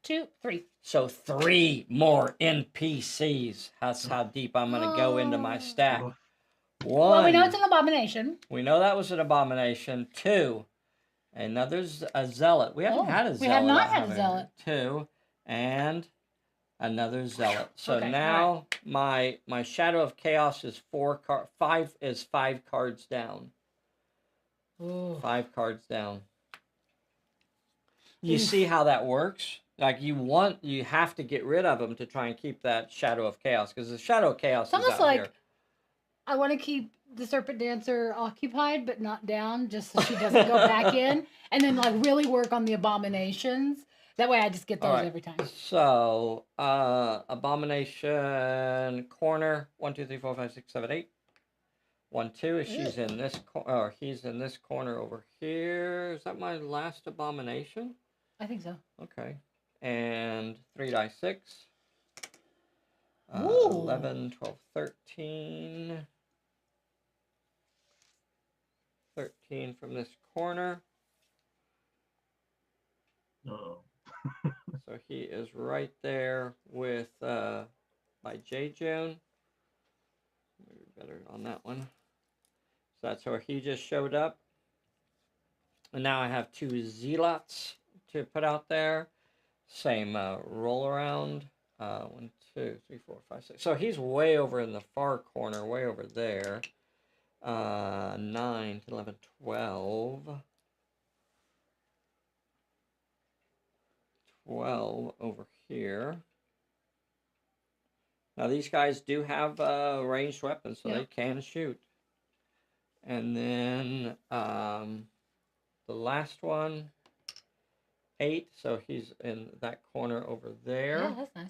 2, 3. So 3 more NPCs. That's how deep I'm going to go into my stack. 1. Well, we know it's an abomination. We know that was an abomination. 2. Another a zealot. We haven't had a zealot. We have not had a zealot. 2. And another zealot. So Okay, now my Shadow of Chaos is 5 cards down. Ooh. 5 cards down. You see how that works? Like you have to get rid of them to try and keep that Shadow of Chaos, because the Shadow of Chaos is almost out like here. I want to keep the Serpent Dancer occupied but not down, just so she doesn't go back in, and then like really work on the abominations. That way I just get those every time. So abomination corner 1, 2, 3, 4, 5, 6, 7, 8. 1, 2 is she's in this or he's in this corner over here. Is that my last abomination? I think so. Okay. And 3 die 6. 11, 12, 13. 13 from this corner. Oh. So he is right there with by J. June. Maybe better on that one. So that's where he just showed up. And now I have 2 zealots to put out there. Same roll around. 1, 2, 3, 4, 5, 6. So he's way over in the far corner, way over there. 9, 10, 11, 12. 12 over here. Now these guys do have ranged weapons, so they can shoot. And then the last one, 8, so he's in that corner over there. Yeah, that's nice.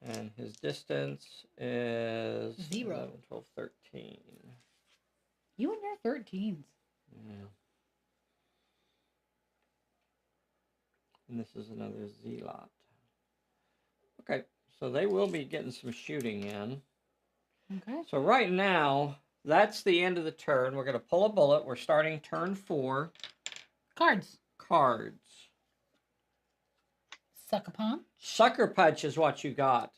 And his distance is 0. 11, 12, 13. You and your 13s. Yeah. And this is another zealot. Okay, so they will be getting some shooting in. Okay. So right now, that's the end of the turn. We're going to pull a bullet. We're starting turn 4. Cards. Cards. Sucker Punch. Sucker Punch is what you got.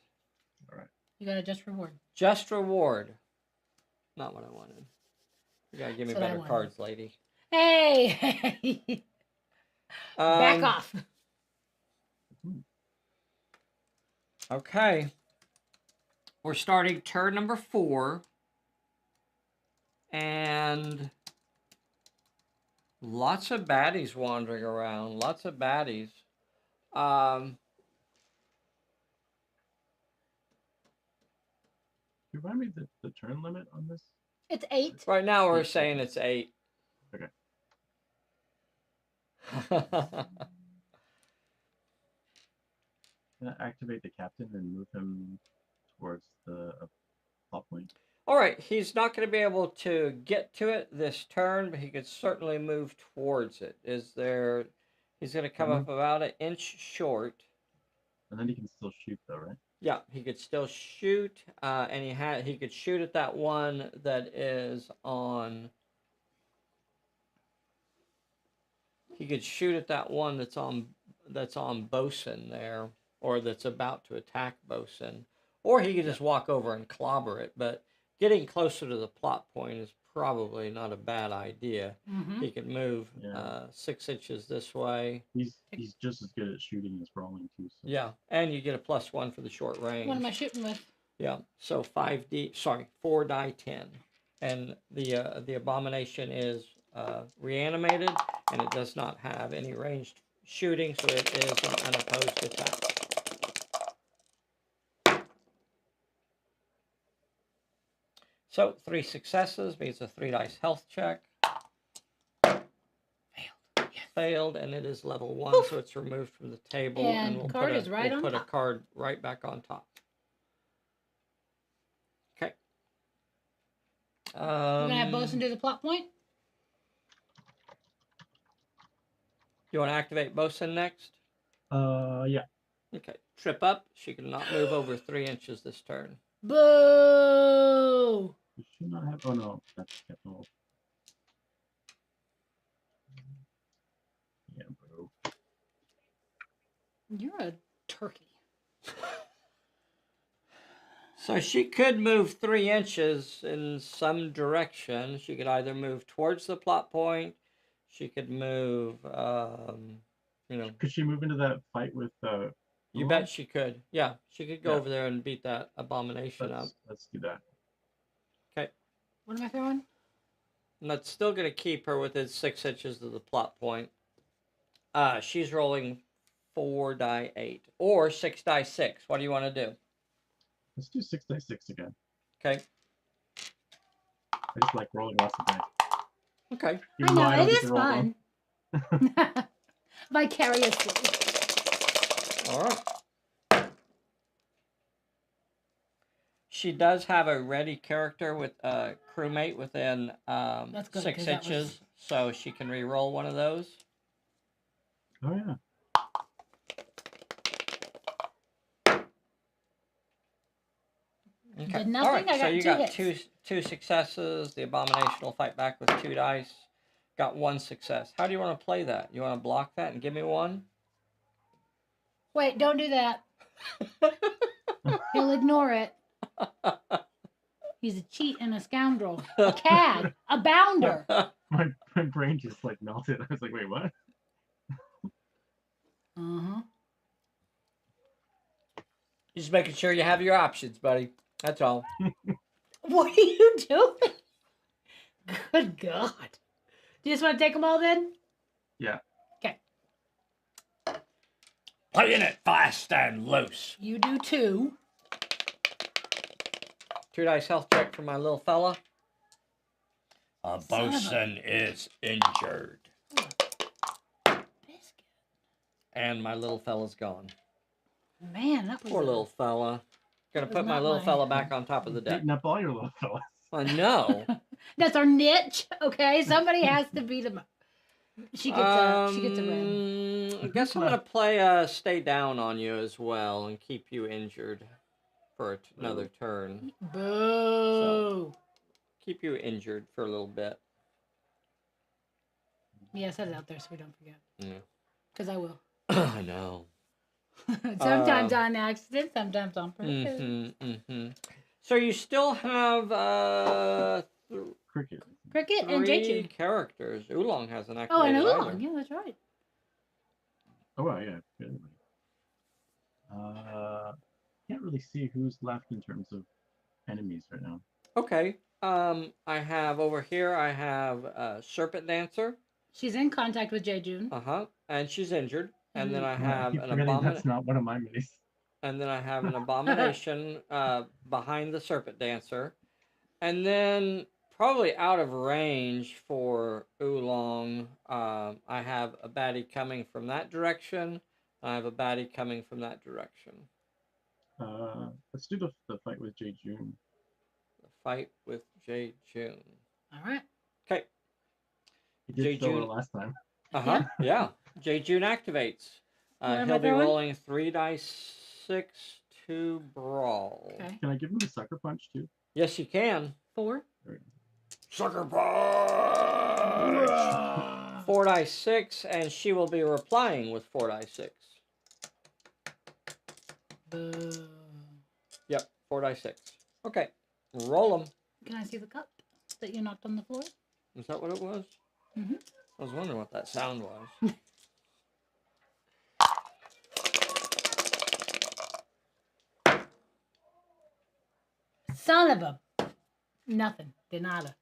All right. You got a Just Reward. Just Reward. Not what I wanted. You got to give me better cards, lady. Hey! Back off. Okay. We're starting turn number 4. And lots of baddies wandering around. Lots of baddies. Remind me the turn limit on this? It's 8. Right now we're saying it's 8. Okay. Can I activate the captain and move him towards the plot point? All right, he's not going to be able to get to it this turn, but he could certainly move towards it. He's going to come up about an inch short. And then he can still shoot, though, right? Yeah, he could still shoot, and he could shoot at that one that is on. He could shoot at that one that's on Bosun there, or that's about to attack Bosun, or he could just walk over and clobber it. But getting closer to the plot point is probably not a bad idea. Mm-hmm. He could move 6 inches this way. He's just as good at shooting as brawling too. So. Yeah, and you get a +1 for the short range. What am I shooting with? Yeah, so 4 die 10, and the abomination is reanimated, and it does not have any ranged shooting, so it is an unopposed attack. So 3 successes means a 3 dice health check. Failed, and it is level 1, so it's removed from the table, and we'll card put is right on a top. card right back on top. Okay. You're gonna have Bosun do the plot point? You want to activate Bosun next? Yeah. Okay. Trip up. She cannot move over 3 inches this turn. Boo! Does she not have? Oh no, that's Captain. You're a turkey. So she could move 3 inches in some direction. She could either move towards the plot point. She could move, you know. Could she move into that fight with You Ulan? bet she could. Yeah, she could go Yeah. over there and beat that abomination up. Let's do that. Okay. What am I throwing? And that's still going to keep her within 6 inches of the plot point. She's rolling 4 die 8 or 6 die 6. What do you want to do? Let's do 6 die 6 again. Okay. I just like rolling lots of dice. Okay. I know, don't it get is to roll fun. them. Vicariously. All right. She does have a ready character with a crewmate within That's good, 6 'cause that was- inches, so she can re-roll one of those. Oh yeah. Okay. Did nothing, All right. I So got you 2 got hits. two successes. The abomination will fight back with 2 dice. Got 1 success. How do you want to play that? You want to block that and give me 1? Wait, don't do that. He'll ignore it. He's a cheat and a scoundrel. A cad. A bounder. My brain just like melted. I was like, wait, what? Uh-huh. Just making sure you have your options, buddy. That's all. What are you doing? Good God. Do you just want to take them all then? Yeah. Okay. Playing it fast and loose. You do 2. 2 dice health check for my little fella. A Son of a- bosun is injured. Biscuit. And my little fella's gone. Man, that was Poor a- little fella. Gonna That was put my not little my- fella back on top of the deck. Beating up all your little fellas. I know. That's our niche, okay? Somebody has to beat him up. She gets a red. I guess I'm gonna play stay down on you as well and keep you injured for another turn. Boo. Keep you injured for a little bit. Yeah, set it out there so we don't forget. Yeah. Because I will. I know. Sometimes on accident, sometimes on purpose. So you still have Cricket. Cricket and 3 J-Chew. characters. Oolong hasn't Oh, activated and either. Oolong. Yeah, that's right. Oh well, yeah. Good. Can't really see who's left in terms of enemies right now. Okay. I have over here. I have Serpent Dancer. She's in contact with June. And she's injured. And then I I have keep an forgetting abomination. that's not one of my minis. And then I have an abomination behind the Serpent Dancer. And then probably out of range for Oolong, I have a baddie coming from that direction. I have a baddie coming from that direction. Let's do the fight with June. The fight with June. All right. Okay. He did so June. well last time. Yeah. June activates. What am He'll I be throwing? rolling 3 dice 6 to brawl. Okay. Can I give him the sucker punch too? Yes, you can. 4. Sucker punch! 4 dice 6, and she will be replying with 4 dice 6. Boo. Yep, 4 dice 6. Okay, roll them. Can I see the cup that you knocked on the floor? Is that what it was? Mhm. I was wondering what that sound was. Son of a... Nothing. De nada.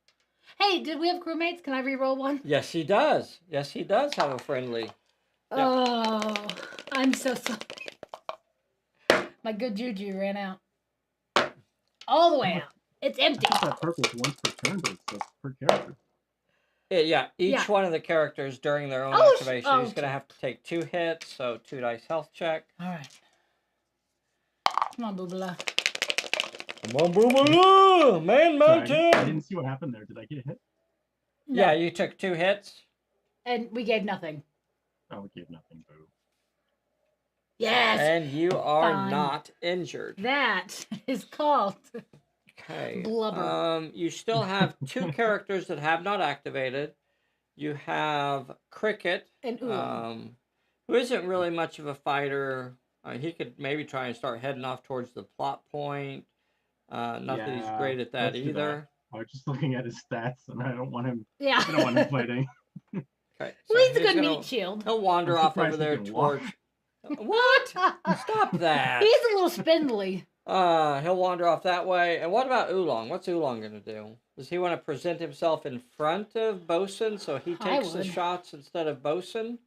Hey, did we have crewmates? Can I re-roll one? Yes, he does. Yes, he does have a friendly. Oh, I'm so sorry. My good juju ran out. All the way out. It's empty. I thought that purple is once per turn, but it's just per character. Yeah, each Yeah. one of the characters during their own Oh, activation, oh, he's going to have to take 2 hits, so 2 dice health check. All right. Come on, Boobala. Come on, boo-boo! Man Sorry, mountain! I didn't see what happened there. Did I get a hit? Yeah, you took 2 hits. And we gave nothing. Oh, we gave nothing. Boo. Yes. And you are Fine. not injured. That is called Okay. blubber. You still have 2 characters that have not activated. You have Cricket. And Oolong. who isn't really much of a fighter. He could maybe try and start heading off towards the plot point. Not that he's great at that let's do that. either. I was just looking at his stats, and I don't want him. Yeah. I don't want him fighting. Okay, Well, he's a good gonna- meat shield. He'll wander I'm off over surprised he there can walk. towards. What? Stop that. He's a little spindly. He'll wander off that way. And what about Oolong? What's Oolong gonna do? Does he want to present himself in front of Bosun so he I takes the would. shots instead of Bosun?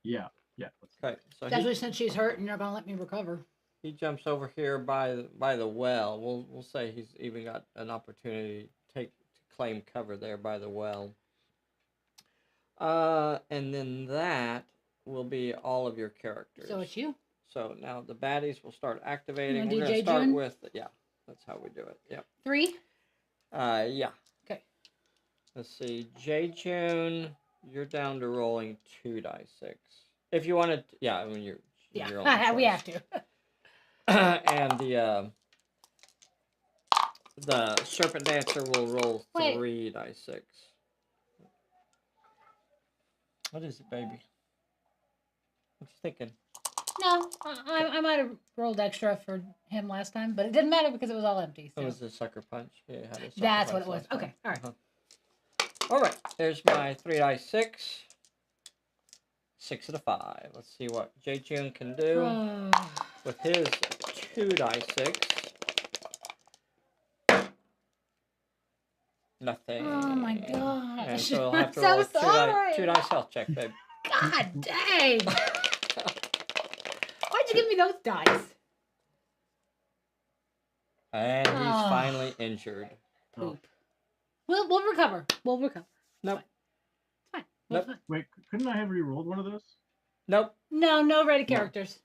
Yeah. Let's Okay, so Especially since she's hurt and you're gonna let me recover. he jumps over here by the well. We'll say he's even got an opportunity to claim cover there by the well. And then that will be all of your characters. So it's you. So now the baddies will start activating. You We're wanna gonna do start Jun? with that's how we do it. Yep. 3. Yeah. Okay. Let's see. June, you're down to rolling 2d6. If you wanted, I mean you're your own Yeah, we choice. have to. And the serpent dancer will roll Wait. 3d6. What is it, baby? What you thinking? No, I might have rolled extra for him last time, but it didn't matter because it was all empty. So. It was the sucker punch. Yeah, it had a sucker That's punch what it was. last time. Okay, all right. All right, there's my 3d6. 6 and a 5. Let's see what June can do with his 2d6. Nothing. Oh my gosh. And so I'll have to I'm roll so a sorry. 2 dice health check, babe. God dang! Why'd you give me those dice? And he's Oh. finally injured. Poop. We'll recover. We'll recover. Nope. It's fine. Nope. Fine. Wait, couldn't I have re-rolled one of those? Nope. No ready characters.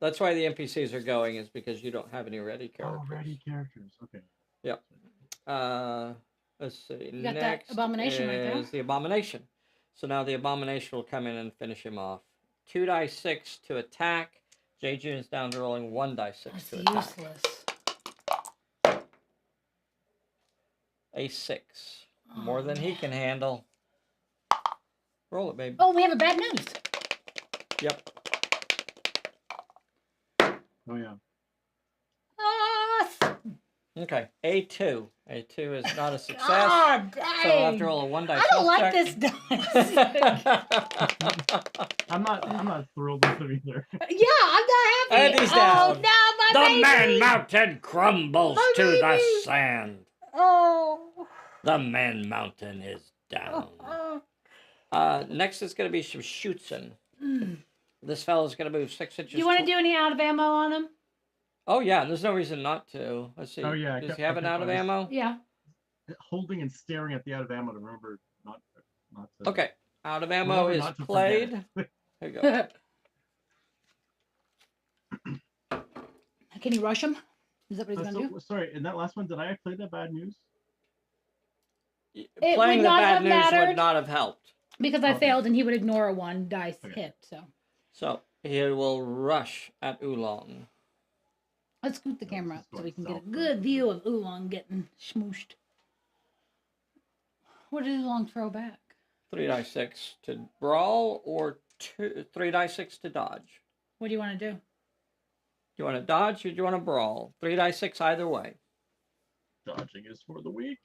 That's why the NPCs are going, is because you don't have any ready characters. Oh, ready characters. Okay. Yep. Let's see. You got that Next abomination right there. is the abomination. So now the abomination will come in and finish him off. 2d6 to attack. June's down to rolling 1d6 That's to attack. useless. A 6. More than he can handle. Roll it, baby. Oh, we have a bad news. Yep. Oh yeah. Ah, Okay. A2. A2 is not a success. God dang. So I'll have to roll a 1 dice I don't like check. this dice. I'm not thrilled with them either. Yeah, I'm not happy. And he's Oh, down. no, my The baby. man mountain crumbles My to the baby. sand. Oh. The man mountain is down. Next is going to be some shooting. This fellow's going to move 6 inches. Do you want to do any out of ammo on him? Oh, yeah. There's no reason not to. Let's see. Oh, yeah, I Does kept- he have I an kept out of on- ammo? Yeah. Holding and staring at the out of ammo to remember not to. Okay. Out of ammo remember is not to played. forget. There you go. Can you rush him? Is that what he's going to do? Sorry, in that last one, did I play that bad news? Playing would the not bad have news mattered. would not have helped. Because I Okay. failed and he would ignore a 1 dice Okay. hit, so. So he will rush at Oolong. Let's scoot the camera up Just so we can get a south good view of Oolong getting smooshed. What did Oolong throw back? 3d6 to brawl or 3d6 to dodge. What do you want to do? Do you want to dodge or do you want to brawl? 3d6 either way. Dodging is for the weak.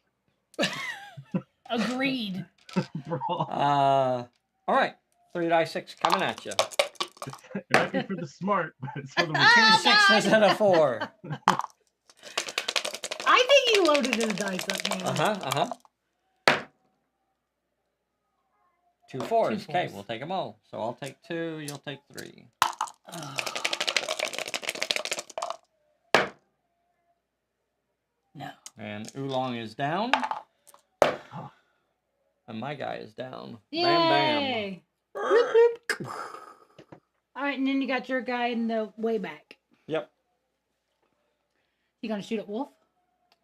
Agreed. Brawl. All right. 3d6 coming at you. It might be for the smart, but it's for the weak. Two Ah, sixes and a 4. I think he loaded his dice up, man. Uh-huh. 2 4s. Okay, fours. we'll take them all. So I'll take 2, you'll take 3. No. And Oolong is down. And my guy is down. Yay! Bam, Bloop, bloop. All right, and then you got your guy in the way back. Yep. You gonna shoot at Wolf?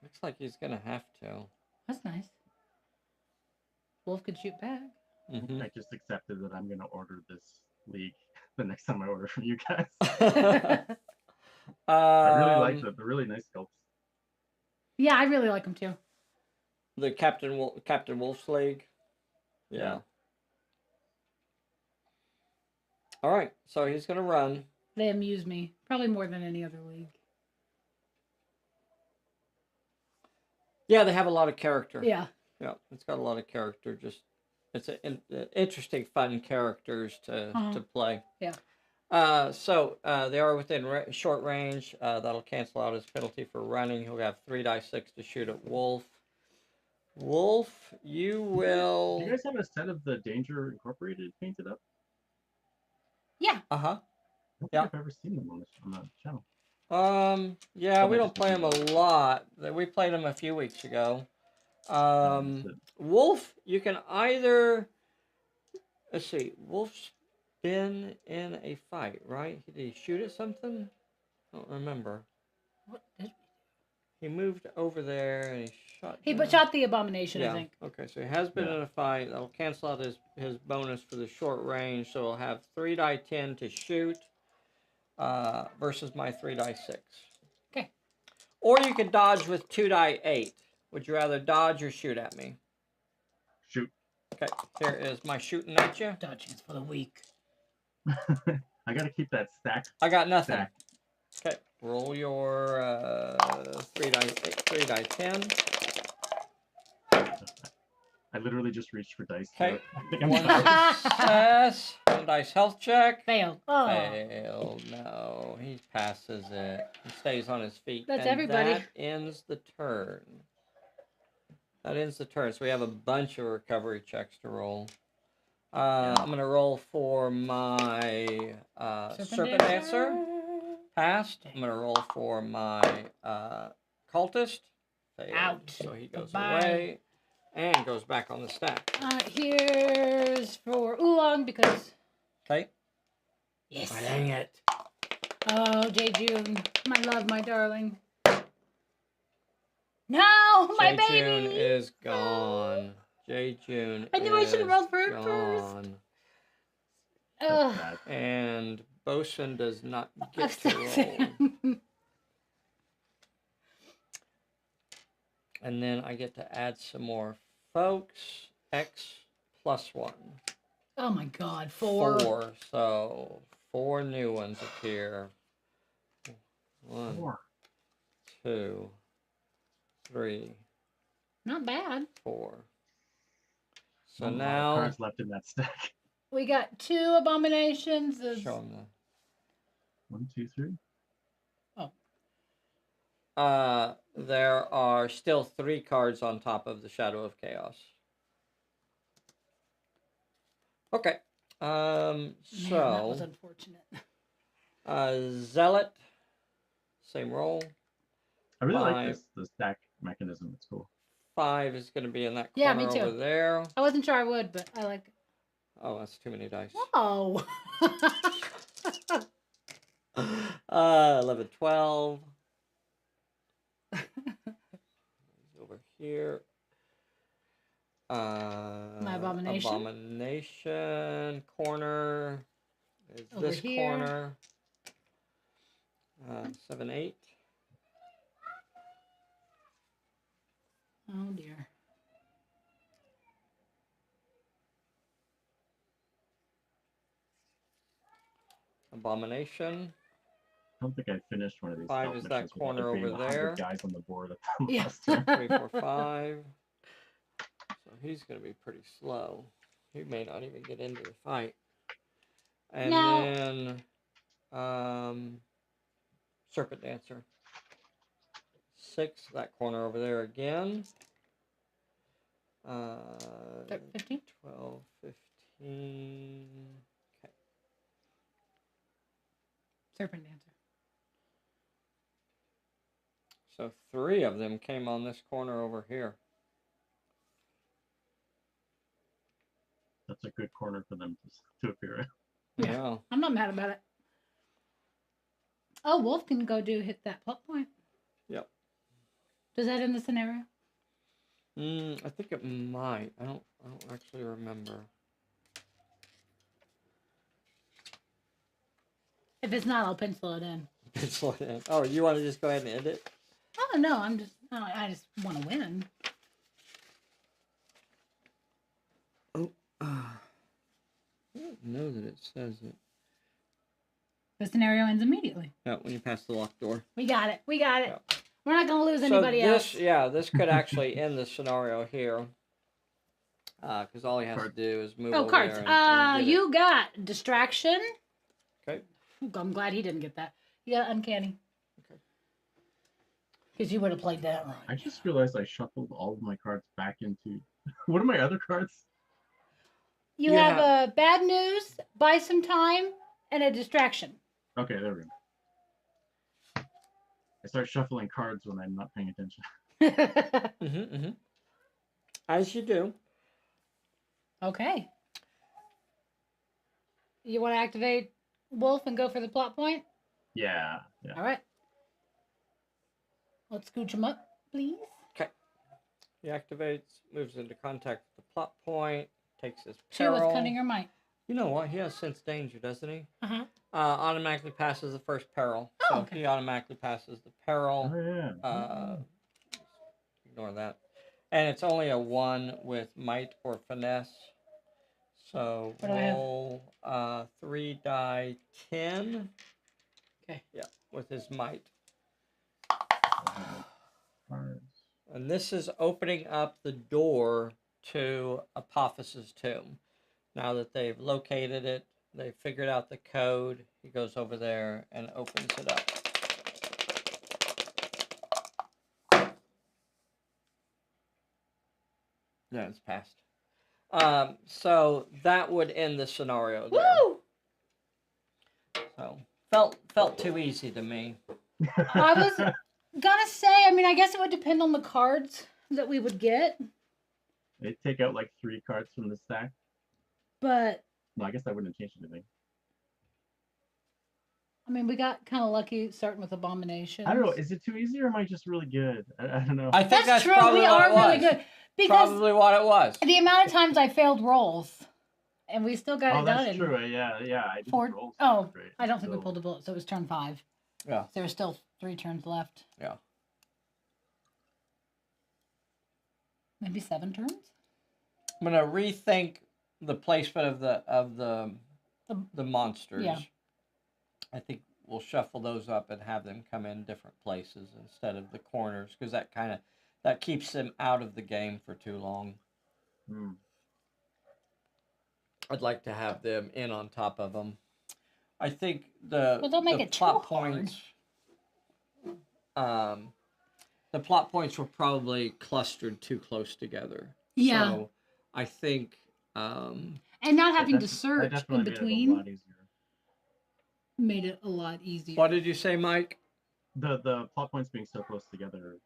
Looks like he's going to have to. That's nice. Wolf could shoot back. Mhm. I just accepted that I'm going to order this league the next time I order from you guys. I really like them. They're really nice sculpts. Yeah, I really like him too. The Captain Wolf's League. Yeah. All right, so he's going to run. They amuse me probably more than any other league. Yeah, they have a lot of character. Yeah. Yeah, it's got a lot of character. Just it's interesting, fun characters to play. Yeah. So they are within short range. That'll cancel out his penalty for running. He'll have 3 dice 6 to shoot at Wolf. Wolf, you will. Do you guys have a set of the Danger Incorporated painted up? Yeah. Uh huh. I don't think I've ever seen them on the channel. Yeah, we don't play them a lot. We played them a few weeks ago. Wolf, you can either. Let's see. Wolf's been in a fight, right? Did he shoot at something? I don't remember. What did He moved over there and he shot. he shot the abomination, Yeah. I think. Okay, so he has been in a fight. That'll cancel out his bonus for the short range. So he'll have 3 die 10 to shoot versus my 3 die 6. Okay. Or you could dodge with 2 die 8. Would you rather dodge or shoot at me? Shoot. Okay, here is my shooting at you. Dodging's for the weak. I gotta keep that stack. I got nothing. Stack. Okay, roll your 3 die 10. I literally just reached for dice. Okay. I think I'm 1 sorry. success. 1 dice health check. Failed. Oh. Failed. No, he passes it. He stays on his feet. That's and everybody. That ends the turn. That ends the turn. So we have a bunch of recovery checks to roll. I'm going to roll for my Serpent Dancer. Passed. I'm going to roll for my Cultist. Failed. Out. So he goes Bye. away and goes back on the stack. Here's for Oolong because. Okay. Yes. Oh, dang it. Oh, J. June. My love, my darling. No, my J. baby. June is gone. J. June I knew I should have rolled for it gone. Ugh. And Bosun does not get I'm to so roll. sad. And then I get to add some more folks. X plus 1. Oh my God, 4. 4. So 4 new ones appear. 1, 4. 2, 3, Not bad. 4. So A lot of now cards left in that stack. We got 2 abominations. show them the. 1, 2, 3. There are still 3 cards on top of the Shadow of Chaos. Okay. Man, that was unfortunate. Zealot, same roll. I really 5. like the stack mechanism. It's cool. 5 is going to be in that Yeah, corner me too. over there. I wasn't sure I would, but I like it. Oh, that's too many dice. Oh. 11, 12. Over here. My abomination. Abomination corner is Over this here. corner. 7, 8. Oh dear. Abomination. I don't think I finished one of these. 5 stealth is that missions without corner there being over 100 there. Guys on the board at the Yeah. last turn. 3, 4, 5. So he's going to be pretty slow. He may not even get into the fight. And No. then Serpent Dancer. 6, that corner over there again. 15? 12, 15. Okay. Serpent Dancer. So 3 of them came on this corner over here. That's a good corner for them to appear in. Yeah. I'm not mad about it. Oh, Wolf can go hit that plot point. Yep. Does that end the scenario? I think it might. I don't actually remember. If it's not, I'll pencil it in. Pencil it in. Oh, you want to just go ahead and end it? Oh no, I just want to win. Oh, I don't know that it says it. The scenario ends immediately. Yeah, when you pass the locked door. We got it. We got it. Yeah. We're not going to lose So anybody this, else. yeah, this could actually end the scenario here. Because all he has to do is move over cards. there and get You got distraction. Okay. I'm glad he didn't get that. You got uncanny. Okay. Because you would have played that right. I just realized I shuffled all of my cards back into. What are my other cards? You have a bad news, buy some time, and a distraction. Okay, there we go. I start shuffling cards when I'm not paying attention. As you do. Okay. You want to activate Wolf and go for the plot point? Yeah. All right. Let's scooch him up, please. Okay. He activates, moves into contact with the plot point, takes his 2 peril. with cunning or might. You know what? He has sense danger, doesn't he? Uh-huh. Automatically passes the first peril. Oh, so okay. he automatically passes the peril. Oh, yeah. Ignore that. And it's only a 1 with might or finesse. So What do I have? roll 3 die 10. Okay. Yeah, with his might. Cards. And this is opening up the door to Apophysis' tomb. Now that they've located it, they've figured out the code, he goes over there and opens it up. Yeah, it's passed. So that would end the scenario there. Woo! So felt too easy to me. I was gonna say, I mean, I guess it would depend on the cards that we would get, They take out like 3 cards from the stack. but No, I guess that wouldn't change anything. I mean, we got kind of lucky starting with Abomination. I don't know. Is it too easy or am I just really good? I don't know. I think that's true. probably We what are it was. really good because Probably what it was. the amount of times I failed rolls, and we still got Oh, it done. that's true. Yeah. I didn't roll Oh, great. I don't think we So- pulled a bullet, so it was turn 5. Yeah. So there were still 3 turns left. Yeah. Maybe 7 turns. I'm gonna rethink the placement of the monsters. Yeah. I think we'll shuffle those up and have them come in different places instead of the corners, because that keeps them out of the game for too long. Hmm. I'd like to have them in on top of them. I think the Well, don't make the it too plot hard. points. The plot points were probably clustered too close together. Yeah. So I think. And not having to That search definitely in made it a between lot easier. made it a lot easier. What did you say, Mike? The plot points being so close together,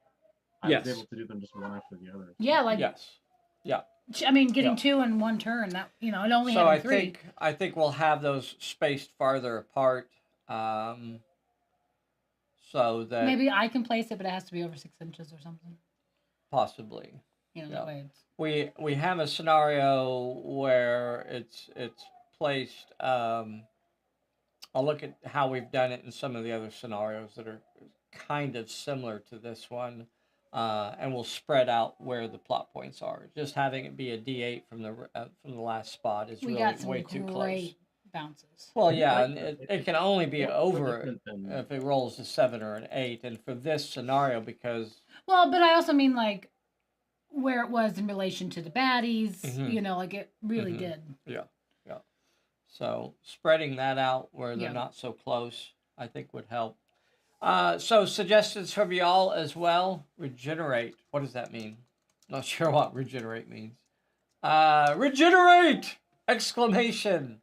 I Yes. was able to do them just one after the other. Yeah, like Yes. Yeah. I mean, getting Yeah. 2 in 1 turn. That it only So had 3. I think we'll have those spaced farther apart, so that Maybe I can place it, but it has to be over 6 inches or something. possibly That Yeah. way it's. we have a scenario where it's placed. I'll look at how we've done it in some of the other scenarios that are kind of similar to this one, and we'll spread out where the plot points are. Just having it be a D8 from the last spot is We really got some way too close. great bounces. Well, yeah, Like and that. it can only be More over different than- if it rolls a 7 or an 8. And for this scenario, because Well, but I also mean like where it was in relation to the baddies. Mhm. Like it really Mhm. did. so spreading that out where they're Yeah. not so close, I think would help. So suggestions from y'all as well. Regenerate. What does that mean? Not sure what regenerate means. Regenerate! Exclamation.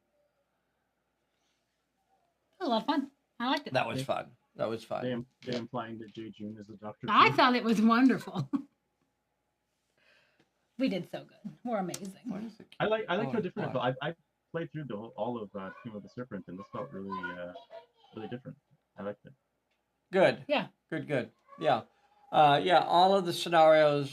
It was a lot of fun. I liked it. That was fun. That was fun. They implying that J. June is a doctor. I too? thought it was wonderful. We did so good. We're amazing. What is it? I like Oh, how different it why? felt. I played through all of Tomb of the Serpent, and this felt really really different. I liked it. Good. Yeah. Good. Yeah. All of the scenarios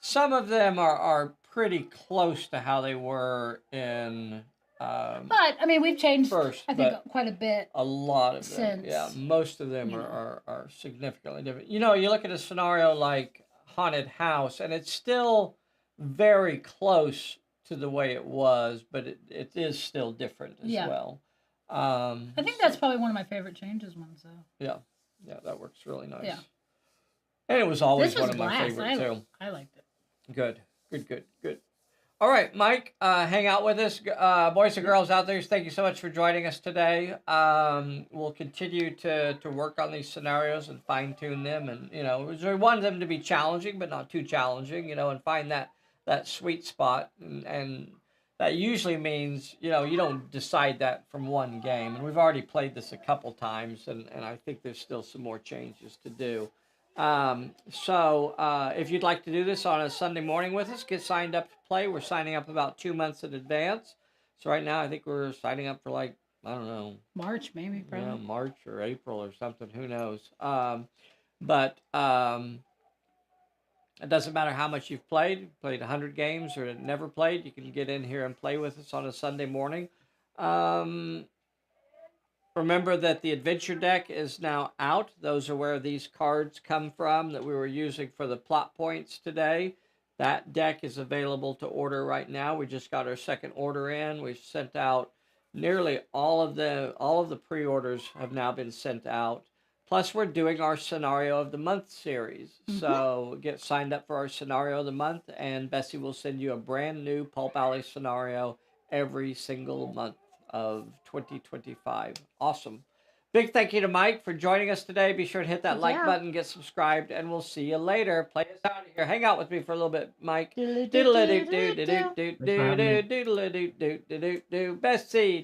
some of them are pretty close to how they were in But I mean, we've changed. first, I think but quite a bit. a lot of them. Yeah, Since, most of them you know. are significantly different. You look at a scenario like Haunted House, and it's still very close to the way it was, but it is still different as Yeah. well. I think that's probably one of my favorite changes ones, though. Yeah, that works really nice. Yeah. And it was always This was one of my blast. favorites too. I liked it. Good. All right, Mike, hang out with us. Boys and girls out there, thank you so much for joining us today. We'll continue to work on these scenarios and fine tune them. And, we want them to be challenging, but not too challenging, and find that sweet spot. And that usually means, you don't decide that from one game. And we've already played this a couple times, and I think there's still some more changes to do. If you'd like to do this on a Sunday morning with us, get signed up to play. We're signing up about 2 months in advance. So right now, I think we're signing up for I don't know. March, maybe, probably. Yeah, March or April or something. Who knows? It doesn't matter how much you've played 100 games or never played. You can get in here and play with us on a Sunday morning. Remember that the adventure deck is now out. Those are where these cards come from that we were using for the plot points today. That deck is available to order right now. We just got our second order in. We've sent out nearly all of the pre-orders have now been sent out. Plus, we're doing our Scenario of the Month series. Mm-hmm. So get signed up for our Scenario of the Month, and Bessie will send you a brand new Pulp Alley scenario every single month of 2025. Awesome. Big thank you to Mike for joining us today. Be sure to hit that like button, get subscried, and we'll see you later. Play us out of here. Hang out with me for a little bit, Mike. Bessie,